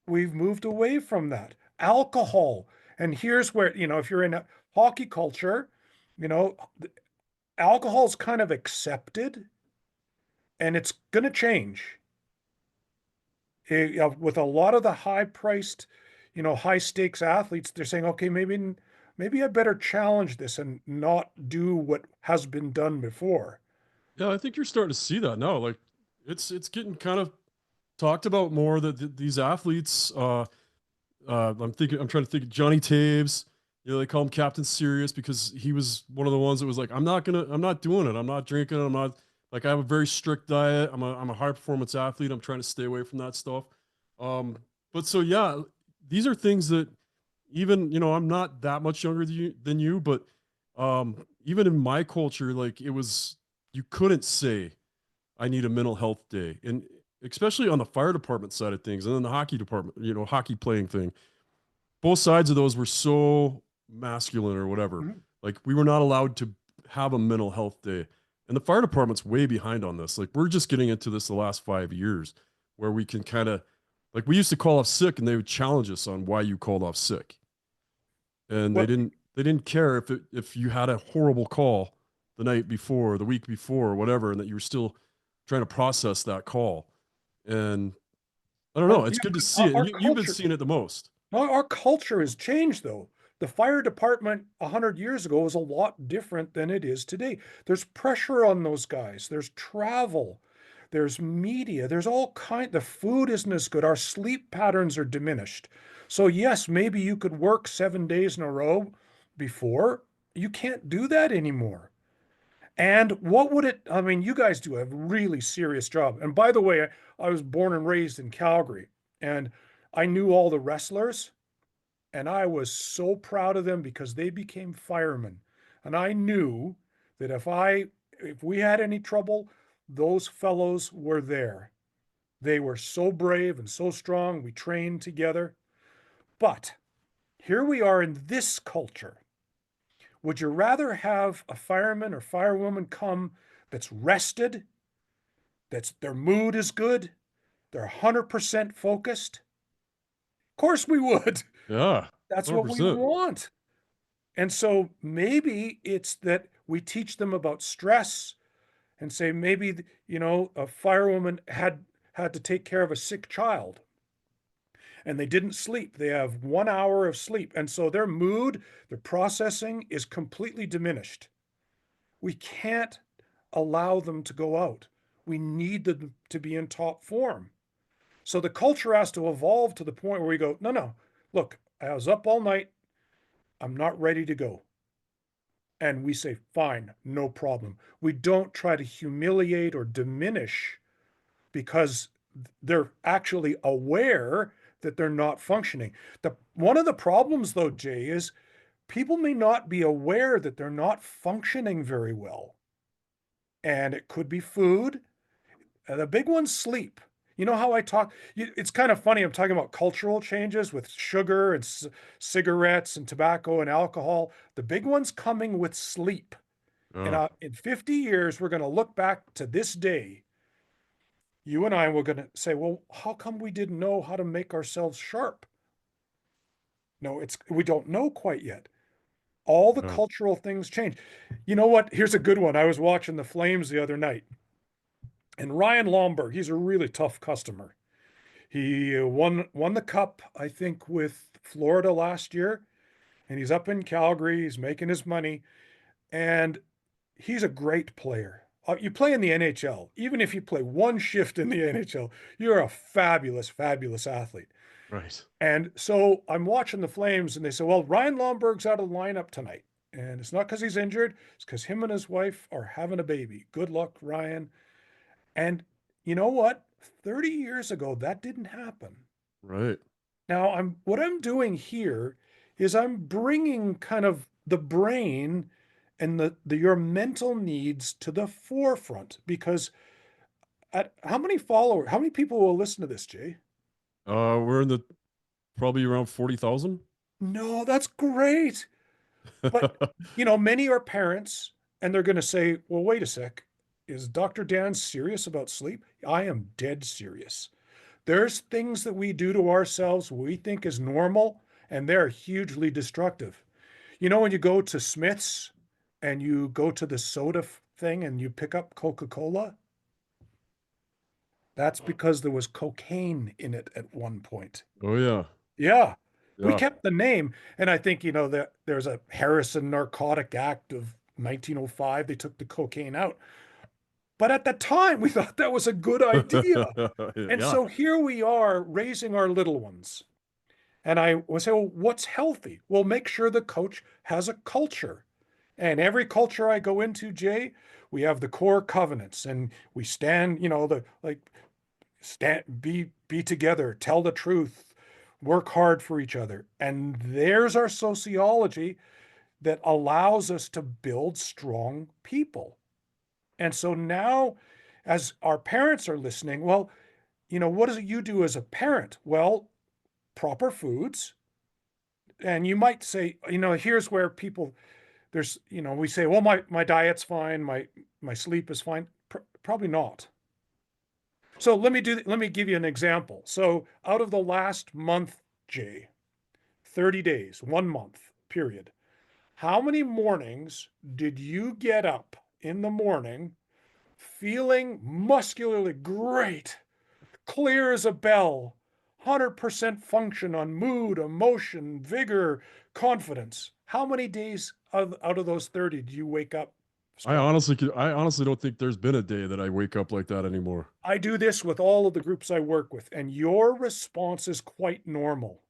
We've moved away from that. Alcohol. And here's where, if you're in a hockey culture, you know, alcohol's kind of accepted, and it's going to change. With a lot of the high priced, high stakes athletes, they're saying, okay, maybe I better challenge this and not do what has been done before. Yeah, I think you're starting to see that now. Like, it's getting kind of talked about more that these athletes. I'm trying to think of Johnny Taves. They call him Captain Serious because he was one of the ones that was like, I'm not doing it. I'm not drinking. I'm not like, I have a very strict diet. I'm a high performance athlete. I'm trying to stay away from that stuff. Um, but so yeah, these are things that even, I'm not that much younger than you, but even in my culture, like you couldn't say I need a mental health day. And especially on the fire department side of things and then the hockey department, hockey playing thing, both sides of those were so masculine or whatever. Mhm. Like, we were not allowed to have a mental health day. And the fire department's way behind on this. Like, we're just getting into this the last 5 years where we can kind of, like, we used to call off sick and they would challenge us on why you called off sick. And Well, they didn't care if you had a horrible call the night before, the week before, or whatever, and that you were still trying to process that call. And I don't know, it's yeah, good to see our, it. And our you've been culture, seeing it the most. our culture has changed, though. The fire department 100 years ago was a lot different than it is today. There's pressure on those guys. There's travel. There's media. There's all kind. The food isn't as good. Our sleep patterns are diminished. So yes, maybe you could work 7 days in a row before. You can't do that anymore. And what would it, I mean, you guys do a really serious job. And by the way, I was born and raised in Calgary, and I knew all the wrestlers, and I was so proud of them because they became firemen. And I knew that if we had any trouble, those fellows were there. They were so brave and so strong. We trained together. But here we are in this culture. Would you rather have a fireman or firewoman come that's rested, that's their mood is good, they're 100% focused? Of course we would. Yeah, That's what we 100%. want. And so maybe it's that we teach them about stress and say maybe, a firewoman had to take care of a sick child. and they didn't sleep. They have 1 hour of sleep. And so their mood, their processing is completely diminished. We can't allow them to go out. We need them to be in top form. So the culture has to evolve to the point where we go, no, no, look, I was up all night. I'm not ready to go. And we say, fine, no problem. We don't try to humiliate or diminish because they're actually aware that they're not functioning. One of the problems, though, Jay, is people may not be aware that they're not functioning very well. And it could be food. The big one's sleep. You know how I talk? It's kind of funny. I'm talking about cultural changes with sugar and cigarettes and tobacco and alcohol. The big one's coming with sleep. And Oh, in 50 years, we're going to look back to this day. You and I were going to say, well, how come we didn't know how to make ourselves sharp? No, we don't know quite yet. All the oh, cultural things change. You know what? Here's a good one. I was watching the Flames the other night, and Ryan Lomberg, he's a really tough customer. He won the cup, I think, with Florida last year, and he's up in Calgary. He's making his money, and he's a great player. You play in the NHL, even if you play one shift in the NHL, you're a fabulous, fabulous athlete. right. And so I'm watching the Flames, and they say, well, Ryan Lomberg's out of the lineup tonight. And it's not because he's injured, it's because him and his wife are having a baby. Good luck, Ryan. And you know what? 30 years ago, that didn't happen. Right. Now, what I'm doing here is I'm bringing kind of the brain and your mental needs to the forefront because how many people will listen to this, Jay? We're in the probably around 40,000. No, that's great. But, many are parents and they're going to say, well, wait a sec. Is Dr. Dan serious about sleep? I am dead serious. There's things that we do to ourselves we think is normal, and they're hugely destructive. When you go to Smith's and you go to the soda thing and you pick up Coca-Cola, that's because there was cocaine in it at one point. Oh yeah. Yeah. We Yeah. kept the name. And I think, that there's a Harrison Narcotic Act of 1905. They took the cocaine out. But at the time, we thought that was a good idea. And Yeah. so here we are raising our little ones. And I will say, well, what's healthy? Well, make sure the coach has a culture. And every culture I go into, Jay, we have the core covenants and we stand, be together, tell the truth, work hard for each other. And there's our sociology that allows us to build strong people. And so now, as our parents are listening, well, what does you do as a parent? Well, proper foods. And you might say, here's where we say, well, my diet's fine, my sleep is fine. Probably not. So let me give you an example. So out of the last month, Jay, 30 days, 1 month period, how many mornings did you get up in the morning feeling muscularly great, clear as a bell, 100% function on mood, emotion, vigor, confidence? How many days out of those 30 do you wake up strong? I honestly don't think there's been a day that I wake up like that anymore. I do this with all of the groups I work with, and your response is quite normal,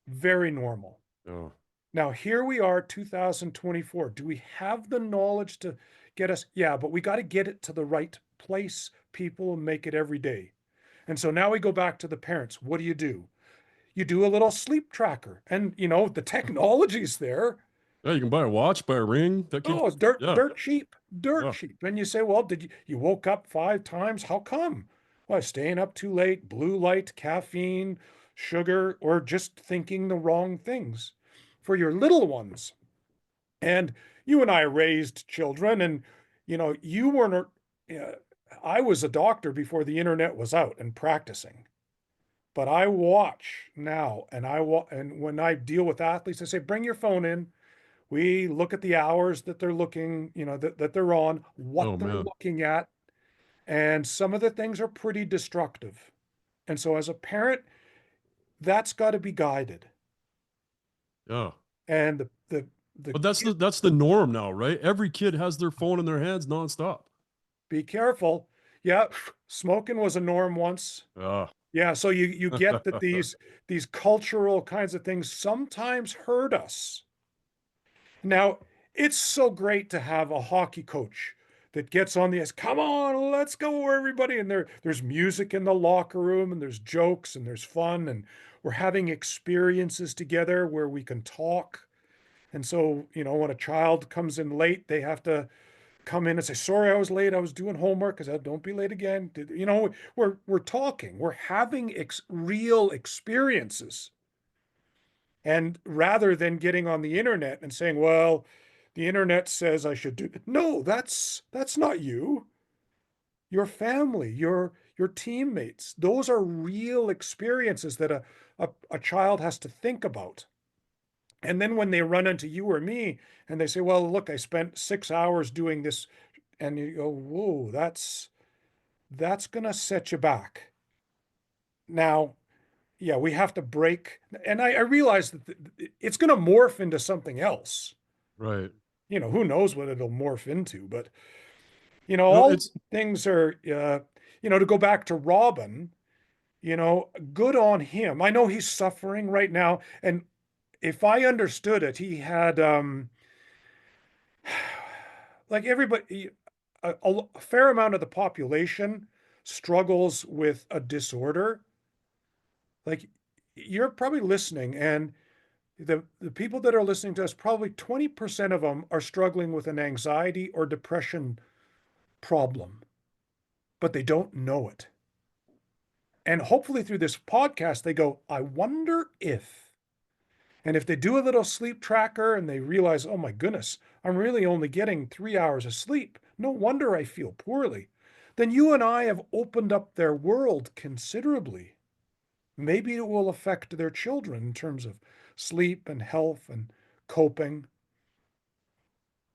very normal. Oh, Now, here we are, 2024. Do we have the knowledge to get us? Yeah, but we got to get it to the right place, people, and make it every day. And so now we go back to the parents. What do? You do a little sleep tracker, and the technology's there. yeah. You can buy a watch, buy a ring. That keeps. Oh, it's dirt, Yeah. dirt cheap, dirt Yeah. cheap. And you say, well, you woke up 5 times? How come? Well, staying up too late, blue light, caffeine, sugar, or just thinking the wrong things for your little ones. And you and I raised children, and you weren't. I was a doctor before the internet was out and practicing, but I watch now, and and when I deal with athletes, I say, bring your phone in. We look at the hours that they're looking, that they're on, what Oh they're man. looking at, and some of the things are pretty destructive. And so, as a parent, that's got to be guided. Yeah. And the But that's the norm now, right? Every kid has their phone in their hands nonstop. be careful. Yeah, smoking was a norm once. Yeah. Yeah, so you get that these cultural kinds of things sometimes hurt us. Now, it's so great to have a hockey coach that gets on the ice. Come on, let's go, everybody. And there's music in the locker room, and there's jokes, and there's fun, and we're having experiences together where we can talk. And so, when a child comes in late, they have to come in and say, "Sorry, I was late. I was doing homework." Because don't be late again. We're talking. We're having real experiences. And rather than getting on the internet and saying, "Well, the internet says I should do," no, that's not you. Your family, your teammates. Those are real experiences that a child has to think about. And then when they run into you or me and they say, "Well, look, I spent 6 hours doing this," and you go, "Whoa, that's gonna set you back." Now, yeah, we have to break, and I realize that it's gonna morph into something else. Right. Who knows what it'll morph into, but No, all it's things are, to go back to Robin, good on him. I know he's suffering right now, and if I understood it, he had, like everybody, a fair amount of the population struggles with a disorder. Like, you're probably listening, and the people that are listening to us, probably 20% of them are struggling with an anxiety or depression problem, but they don't know it. And hopefully through this podcast, they go, "I wonder if," and if they do a little sleep tracker and they realize, "Oh my goodness, I'm really only getting 3 hours of sleep. No wonder I feel poorly." Then you and I have opened up their world considerably. Maybe it will affect their children in terms of sleep and health and coping.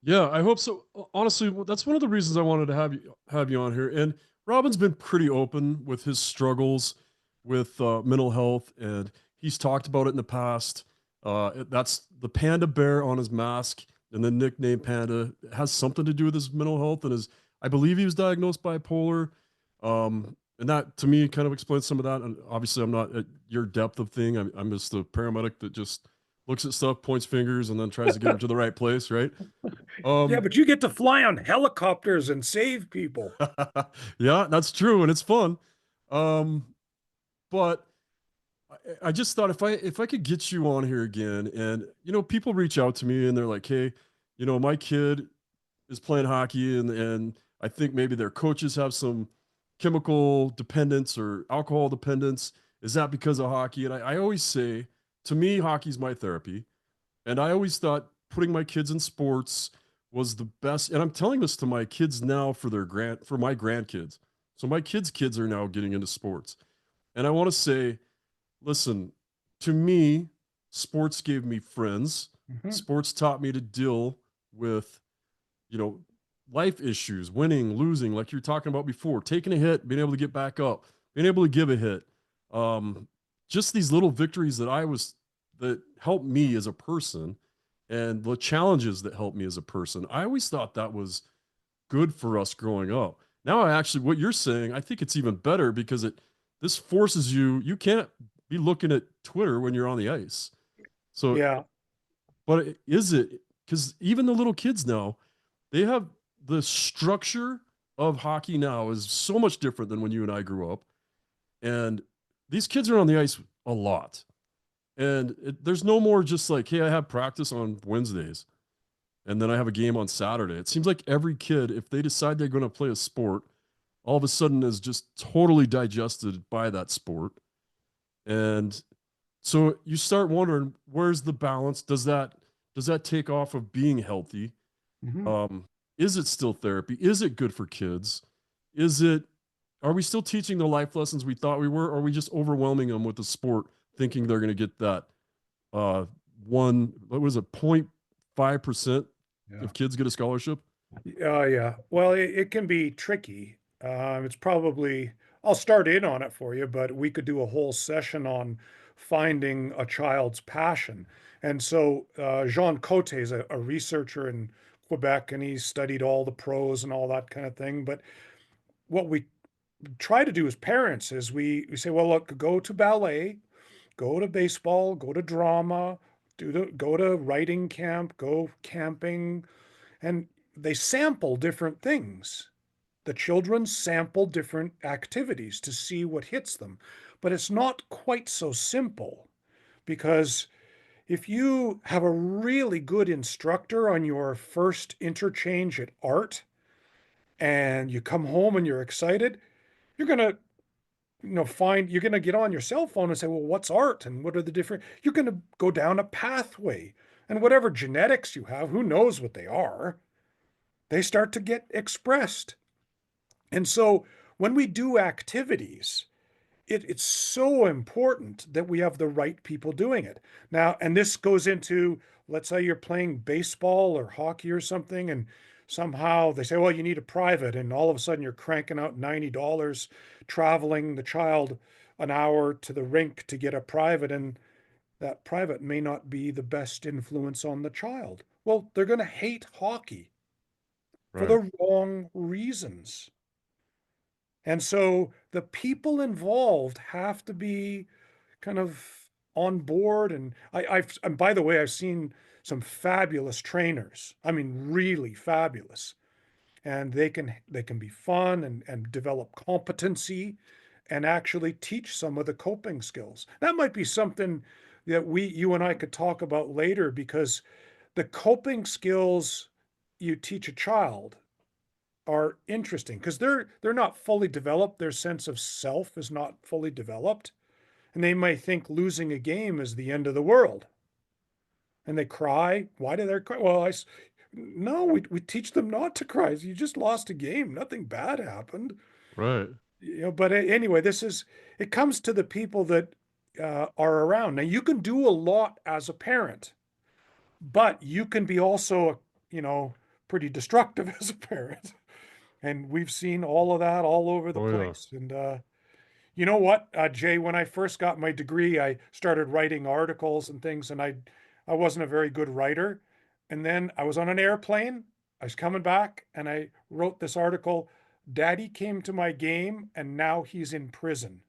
Yeah, I hope so. Honestly, that's one of the reasons I wanted to have you on here. And Robin's been pretty open with his struggles with mental health, and he's talked about it in the past. That's the panda bear on his mask, and the nickname Panda has something to do with his mental health and his. I believe he was diagnosed bipolar, and that to me kind of explains some of that. And obviously, I'm not at your depth of thing. I'm just a paramedic that just looks at stuff, points fingers, and then tries to get him to the right place, right? Yeah, Um, but you get to fly on helicopters and save people. yeah, that's true, and it's fun. Um, but I just thought if I could get you on here again, and people reach out to me and they're like, "Hey, my kid is playing hockey, and I think maybe their coaches have some chemical dependence or alcohol dependence. Is that because of hockey?" And I always say, to me, hockey's my therapy. And I always thought putting my kids in sports was the best. And I'm telling this to my kids now for my grandkids. So my kids are now getting into sports. And I want to say, listen, to me, sports gave me friends. Mhm. Sports taught me to deal with, you know, life issues, winning, losing, like you're talking about before, taking a hit, being able to get back up, being able to give a hit. Um, just these little victories that helped me as a person, and the challenges that helped me as a person. I always thought that was good for us growing up. Now what you're saying, I think it's even better because this forces you can't be looking at Twitter when you're on the ice. So, Yeah. but is it, because even the little kids now, they have the structure of hockey now is so much different than when you and I grew up. And these kids are on the ice a lot. And there's no more just like, hey, I have practice on Wednesdays and then I have a game on Saturday. It seems like every kid, if they decide they're going to play a sport, all of a sudden is just totally digested by that sport. And so you start wondering, where's the balance? Does that take off of being healthy? Mhm. Um, is it still therapy? Is it good for kids? Are we still teaching the life lessons we thought we were? Or are we just overwhelming them with the sport, thinking they're going to get that uh, what was it, 0.5% Yeah. if kids get a scholarship? Yeah. Well, it can be tricky. It's probably, I'll start in on it for you, but we could do a whole session on finding a child's passion. And so Jean Cote is a researcher in Quebec, and he studied all the pros and all that kind of thing. But what we try to do as parents is we say, well, look, go to ballet, go to baseball, go to drama, go to writing camp, go camping, and they sample different things. The children sample different activities to see what hits them. But it's not quite so simple, because if you have a really good instructor on your first interchange at art and you come home and you're excited, you're going to you're going to get on your cell phone and say, well, what's art and what are the different, you're going to go down a pathway, and whatever genetics you have, who knows what they are, they start to get expressed. And so when we do activities, it's so important that we have the right people doing it. Now, and this goes into, let's say you're playing baseball or hockey or something, and somehow they say, well, you need a private, and all of a sudden you're cranking out $90, traveling the child an hour to the rink to get a private, and that private may not be the best influence on the child. Well, they're going to hate hockey for Right. the wrong reasons. And so the people involved have to be kind of on board. And by the way, I've seen some fabulous trainers. I mean, really fabulous. And they can be fun and develop competency and actually teach some of the coping skills. That might be something that you and I could talk about later, because the coping skills you teach a child are interesting, because they're not fully developed. Their sense of self is not fully developed, and they might think losing a game is the end of the world, and they cry. Why do they cry? Well, no, we teach them not to cry. You just lost a game, nothing bad happened. Right. But anyway, it comes to the people that are around. Now, you can do a lot as a parent, but you can be also pretty destructive as a parent. And we've seen all of that all over the Oh yeah. place. And you know what, Jay, when I first got my degree, I started writing articles and things, and I wasn't a very good writer. And then I was on an airplane. I was coming back, and I wrote this article. Daddy came to my game, and now he's in prison.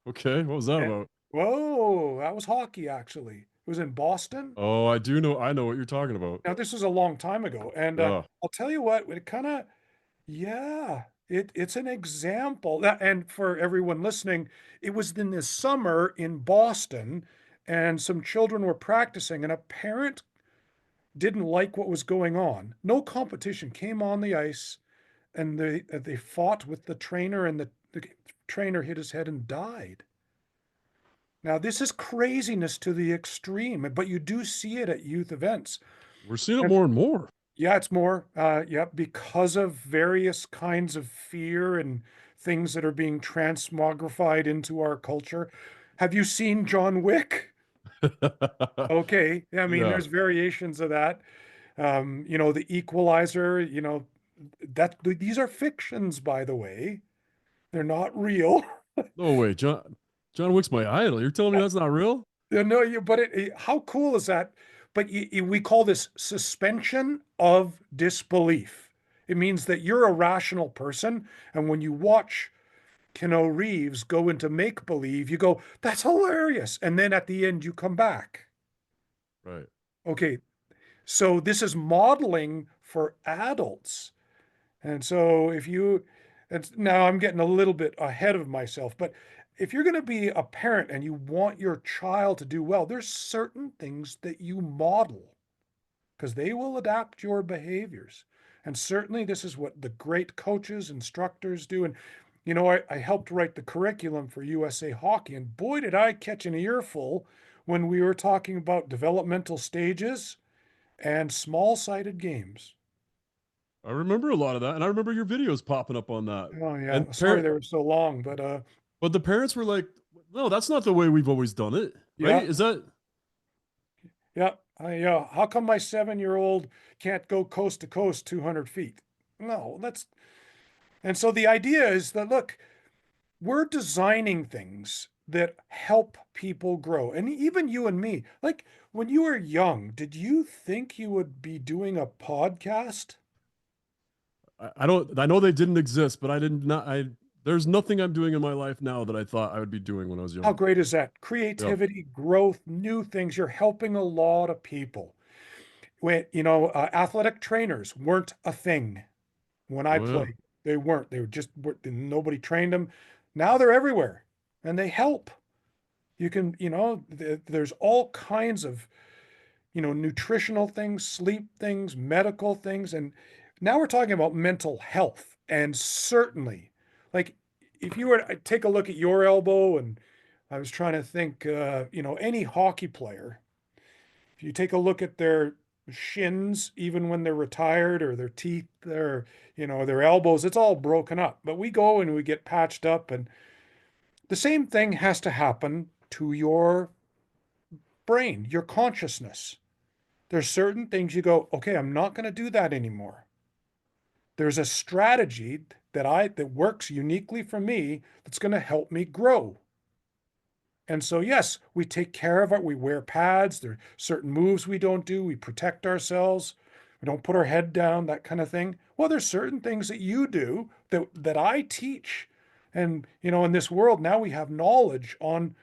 Okay, what was that And, about? whoa, that was hockey, actually. It was in Boston. Oh, I do know. I know what you're talking about. Now, this was a long time ago. And Yeah. I'll tell you what, it kind of, yeah, it's an example. And for everyone listening, it was in this summer in Boston, and some children were practicing, and a parent didn't like what was going on. No competition, came on the ice, and they fought with the trainer, and the trainer hit his head and died. Now, this is craziness to the extreme, but you do see it at youth events. We're seeing it And more and more. yeah, it's more, yeah, because of various kinds of fear and things that are being transmogrified into our culture. Have you seen John Wick? Okay, I mean, Yeah. there's variations of that. The Equalizer, that these are fictions, by the way. They're not real. No way, John Wick's my idol. You're telling me that's not real? No, but how cool is that? But we call this suspension of disbelief. It means that you're a rational person, and when you watch Keanu Reeves go into make believe, you go, "That's hilarious," and then at the end you come back. Right. Okay, so this is modeling for adults, and so and now I'm getting a little bit ahead of myself, but if you're going to be a parent and you want your child to do well, there's certain things that you model, because they will adapt your behaviors. And certainly this is what the great coaches, instructors do. And, I helped write the curriculum for USA Hockey, and boy, did I catch an earful when we were talking about developmental stages and small-sided games. I remember a lot of that, and I remember your videos popping up on that. Oh, yeah. And Sorry they were so long, but but the parents were like, "No, that's not the way we've always done it." Right? yeah, Is that yeah. How come my 7-year-old can't go coast to coast 200 feet? No, and so the idea is that, look, we're designing things that help people grow. And even you and me, like when you were young, did you think you would be doing a podcast? I don't. I know they didn't exist, but I did not. There's nothing I'm doing in my life now that I thought I would be doing when I was How young. great is that? Yeah. Creativity, growth, new things. You're helping a lot of people. When, athletic trainers weren't a thing when I Oh yeah. played. They weren't. They were just, nobody trained them. Now they're everywhere and they help. You can, there's all kinds of, nutritional things, sleep things, medical things. And now we're talking about mental health. And certainly, like if you were to take a look at your elbow, and I was trying to think, any hockey player, if you take a look at their shins, even when they're retired, or their teeth, their elbows, it's all broken up. But we go and we get patched up, and the same thing has to happen to your brain, your consciousness. There's certain things you go, okay, I'm not going to do that anymore. There's a strategy that works uniquely for me that's going to help me grow. And so, yes, we take care of it. We wear pads. There are certain moves we don't do. We protect ourselves. We don't put our head down, that kind of thing. Well, there's certain things that you do that I teach. And, in this world, now we have knowledge on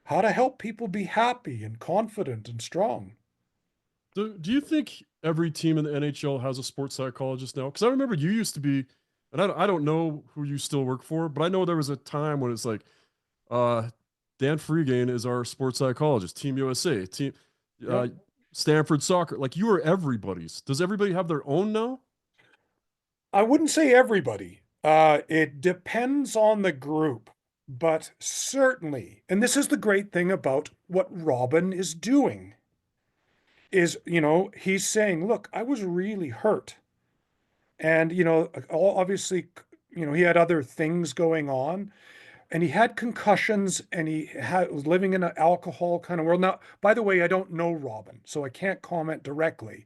how to help people be happy and confident and strong. Do you think every team in the NHL has a sports psychologist now? Because I remember you used to be, and I don't know who you still work for, but I know there was a time when it's like, uh, Dan Freigang is our sports psychologist, Team USA, team Yeah. uh, Stanford Soccer. Like you are everybody's. Does everybody have their own now? I wouldn't say everybody. It depends on the group, but certainly, and this is the great thing about what Robin is doing, is, he's saying, look, I was really hurt. And, obviously, he had other things going on, and he had concussions, and was living in an alcohol kind of world. Now, by the way, I don't know Robin, so I can't comment directly,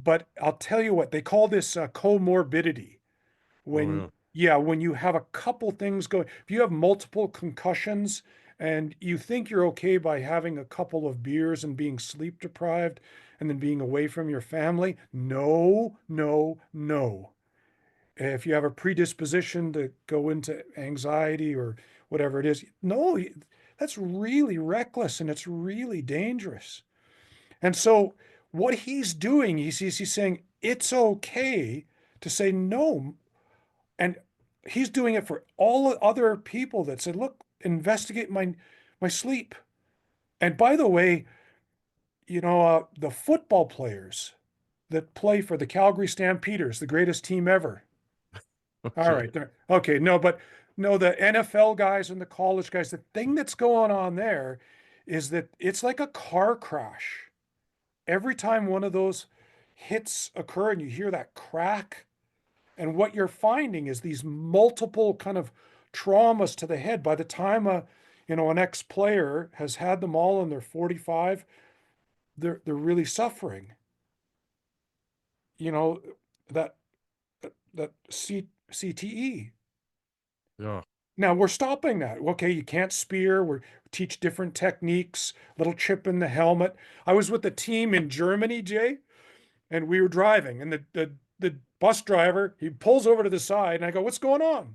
but I'll tell you what, they call this comorbidity. Oh When, yeah. yeah, when you have a couple things going, if you have multiple concussions and you think you're okay by having a couple of beers and being sleep deprived and then being away from your family, no, no, no. If you have a predisposition to go into anxiety or whatever it is, no, that's really reckless and it's really dangerous. And so what he's doing, he's saying it's okay to say no. And he's doing it for all other people that said, look, investigate my sleep. And by the way, the football players that play for the Calgary Stampeders, the greatest team ever. All Okay. right. Okay. No, but no, the NFL guys and the college guys, the thing that's going on there is that it's like a car crash. Every time one of those hits occur and you hear that crack, and what you're finding is these multiple kind of traumas to the head. By the time an ex-player has had them all and they're 45, they're really suffering. You know, that CTE. Yeah. Now we're stopping that. Okay, you can't spear. We teach different techniques, little chip in the helmet. I was with the team in Germany, Jay, and we were driving, and the bus driver, he pulls over to the side, and I go, "What's going on?"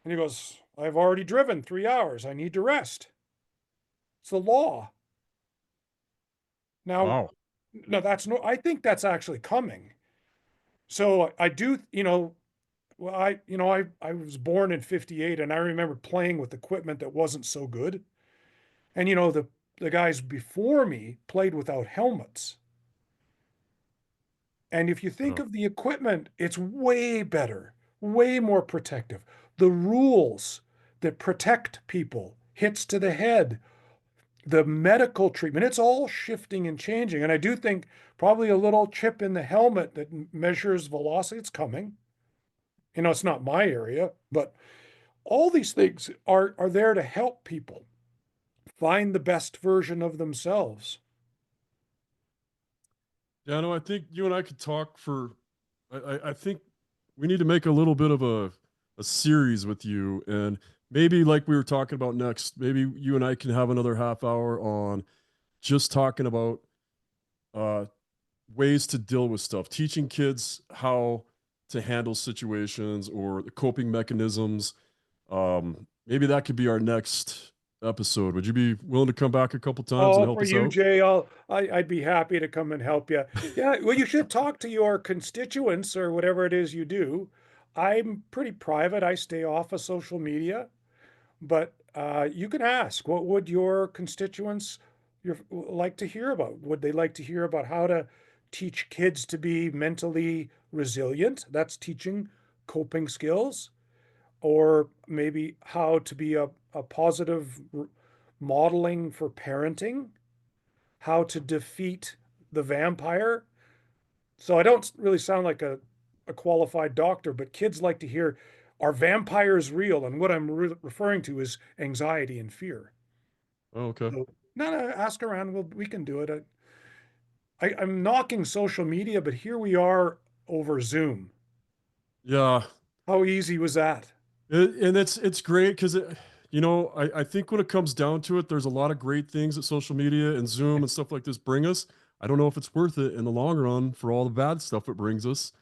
And he goes, "I've already driven 3 hours. I need to rest." It's the law. Now, Wow. no, I think that's actually coming. So I do, well, I was born in 58 and I remember playing with equipment that wasn't so good. And, the guys before me played without helmets. And if you think Yeah. of the equipment, it's way better, way more protective. The rules that protect people, hits to the head, the medical treatment, it's all shifting and changing. And I do think probably a little chip in the helmet that measures velocity, it's coming. It's not my area, but all these things are there to help people find the best version of themselves. Yeah, no, I think you and I could talk for. I think we need to make a little bit of a series with you, and maybe like we were talking about next, maybe you and I can have another half hour on just talking about uh, ways to deal with stuff, teaching kids how to handle situations or the coping mechanisms. Maybe that could be our next episode. Would you be willing to come back a couple times and Oh, help for us you, out? Jay, I'd be happy to come and help you. Yeah, well, you should talk to your constituents or whatever it is you do. I'm pretty private. I stay off of social media, but you can ask, what would your constituents like to hear about? Would they like to hear about how to teach kids to be mentally resilient? That's teaching coping skills, or maybe how to be a positive modeling for parenting, how to defeat the vampire. So I don't really sound like a qualified doctor, but kids like to hear, are vampires real? And what I'm referring to is anxiety and fear. Oh, okay. So, no, no, ask around. We can do it. I'm knocking social media, but here we are over Zoom. Yeah. How easy was that? And it's great because I think when it comes down to it, there's a lot of great things that social media and Zoom and stuff like this bring us. I don't know if it's worth it in the long run for all the bad stuff it brings us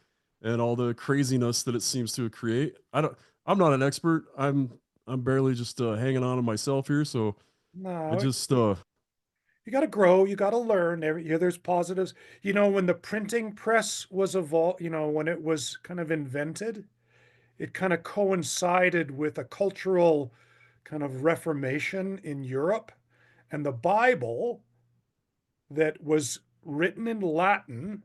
and all the craziness that it seems to create. I'm not an expert. I'm barely just hanging on to myself here. So I No, just you got to grow. You got to learn. There's positives. When the printing press was when it was kind of invented, it kind of coincided with a cultural kind of reformation in Europe. And the Bible, that was written in Latin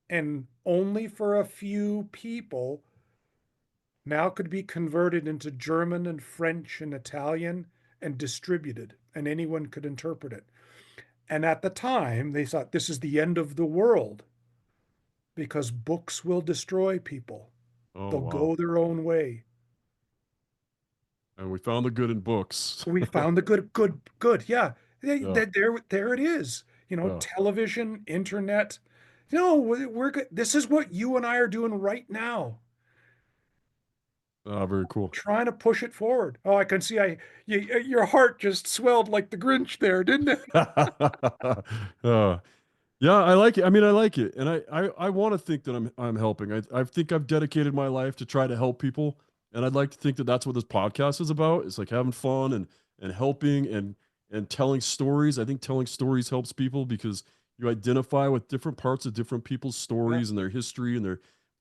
and only for a few people, now could be converted into German and French and Italian and distributed, and anyone could interpret it. And at the time, they thought this is the end of the world because books will destroy people. oh They'll wow. go their own way. And we found the good in books. We found the good, good, good. Yeah. Yeah. There it is. Yeah. Television, internet. We're good. This is what you and I are doing right now. Very cool. Trying to push it forward. Oh, I can see your heart just swelled like the Grinch there, didn't it? uh, Yeah, I like it. I mean, I like it, and I want to think that I'm helping. I think I've dedicated my life to try to help people, and I'd like to think that that's what this podcast is about. It's like having fun and helping and telling stories. I think telling stories helps people because you identify with different parts of different people's Yeah, stories and their history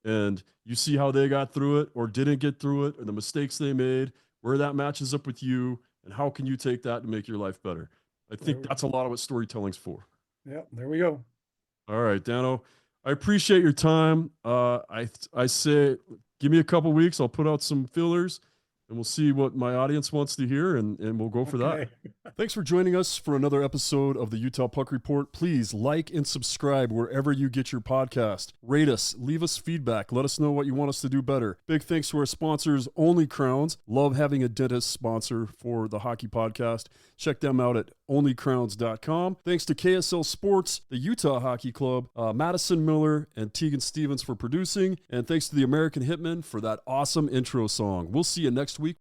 and you see how they got through it or didn't get through it or the mistakes they made, where that matches up with you, and how can you take that to make your life better. I there think we, that's a lot of what storytelling's for. yeah, there we go. All right, Dano, I appreciate your time. I say, give me a couple weeks. I'll put out some fillers, and we'll see what my audience wants to hear, and we'll go for that. Okay. Thanks for joining us for another episode of the Utah Puck Report. Please like and subscribe wherever you get your podcast. Rate us, leave us feedback, let us know what you want us to do better. Big thanks to our sponsors, Only Crowns. Love having a dentist sponsor for the hockey podcast. Check them out at onlycrowns.com. Thanks to KSL Sports, the Utah Hockey Club, Madison Miller, and Tegan Stevens for producing. And thanks to the American Hitmen for that awesome intro song. We'll see you next week.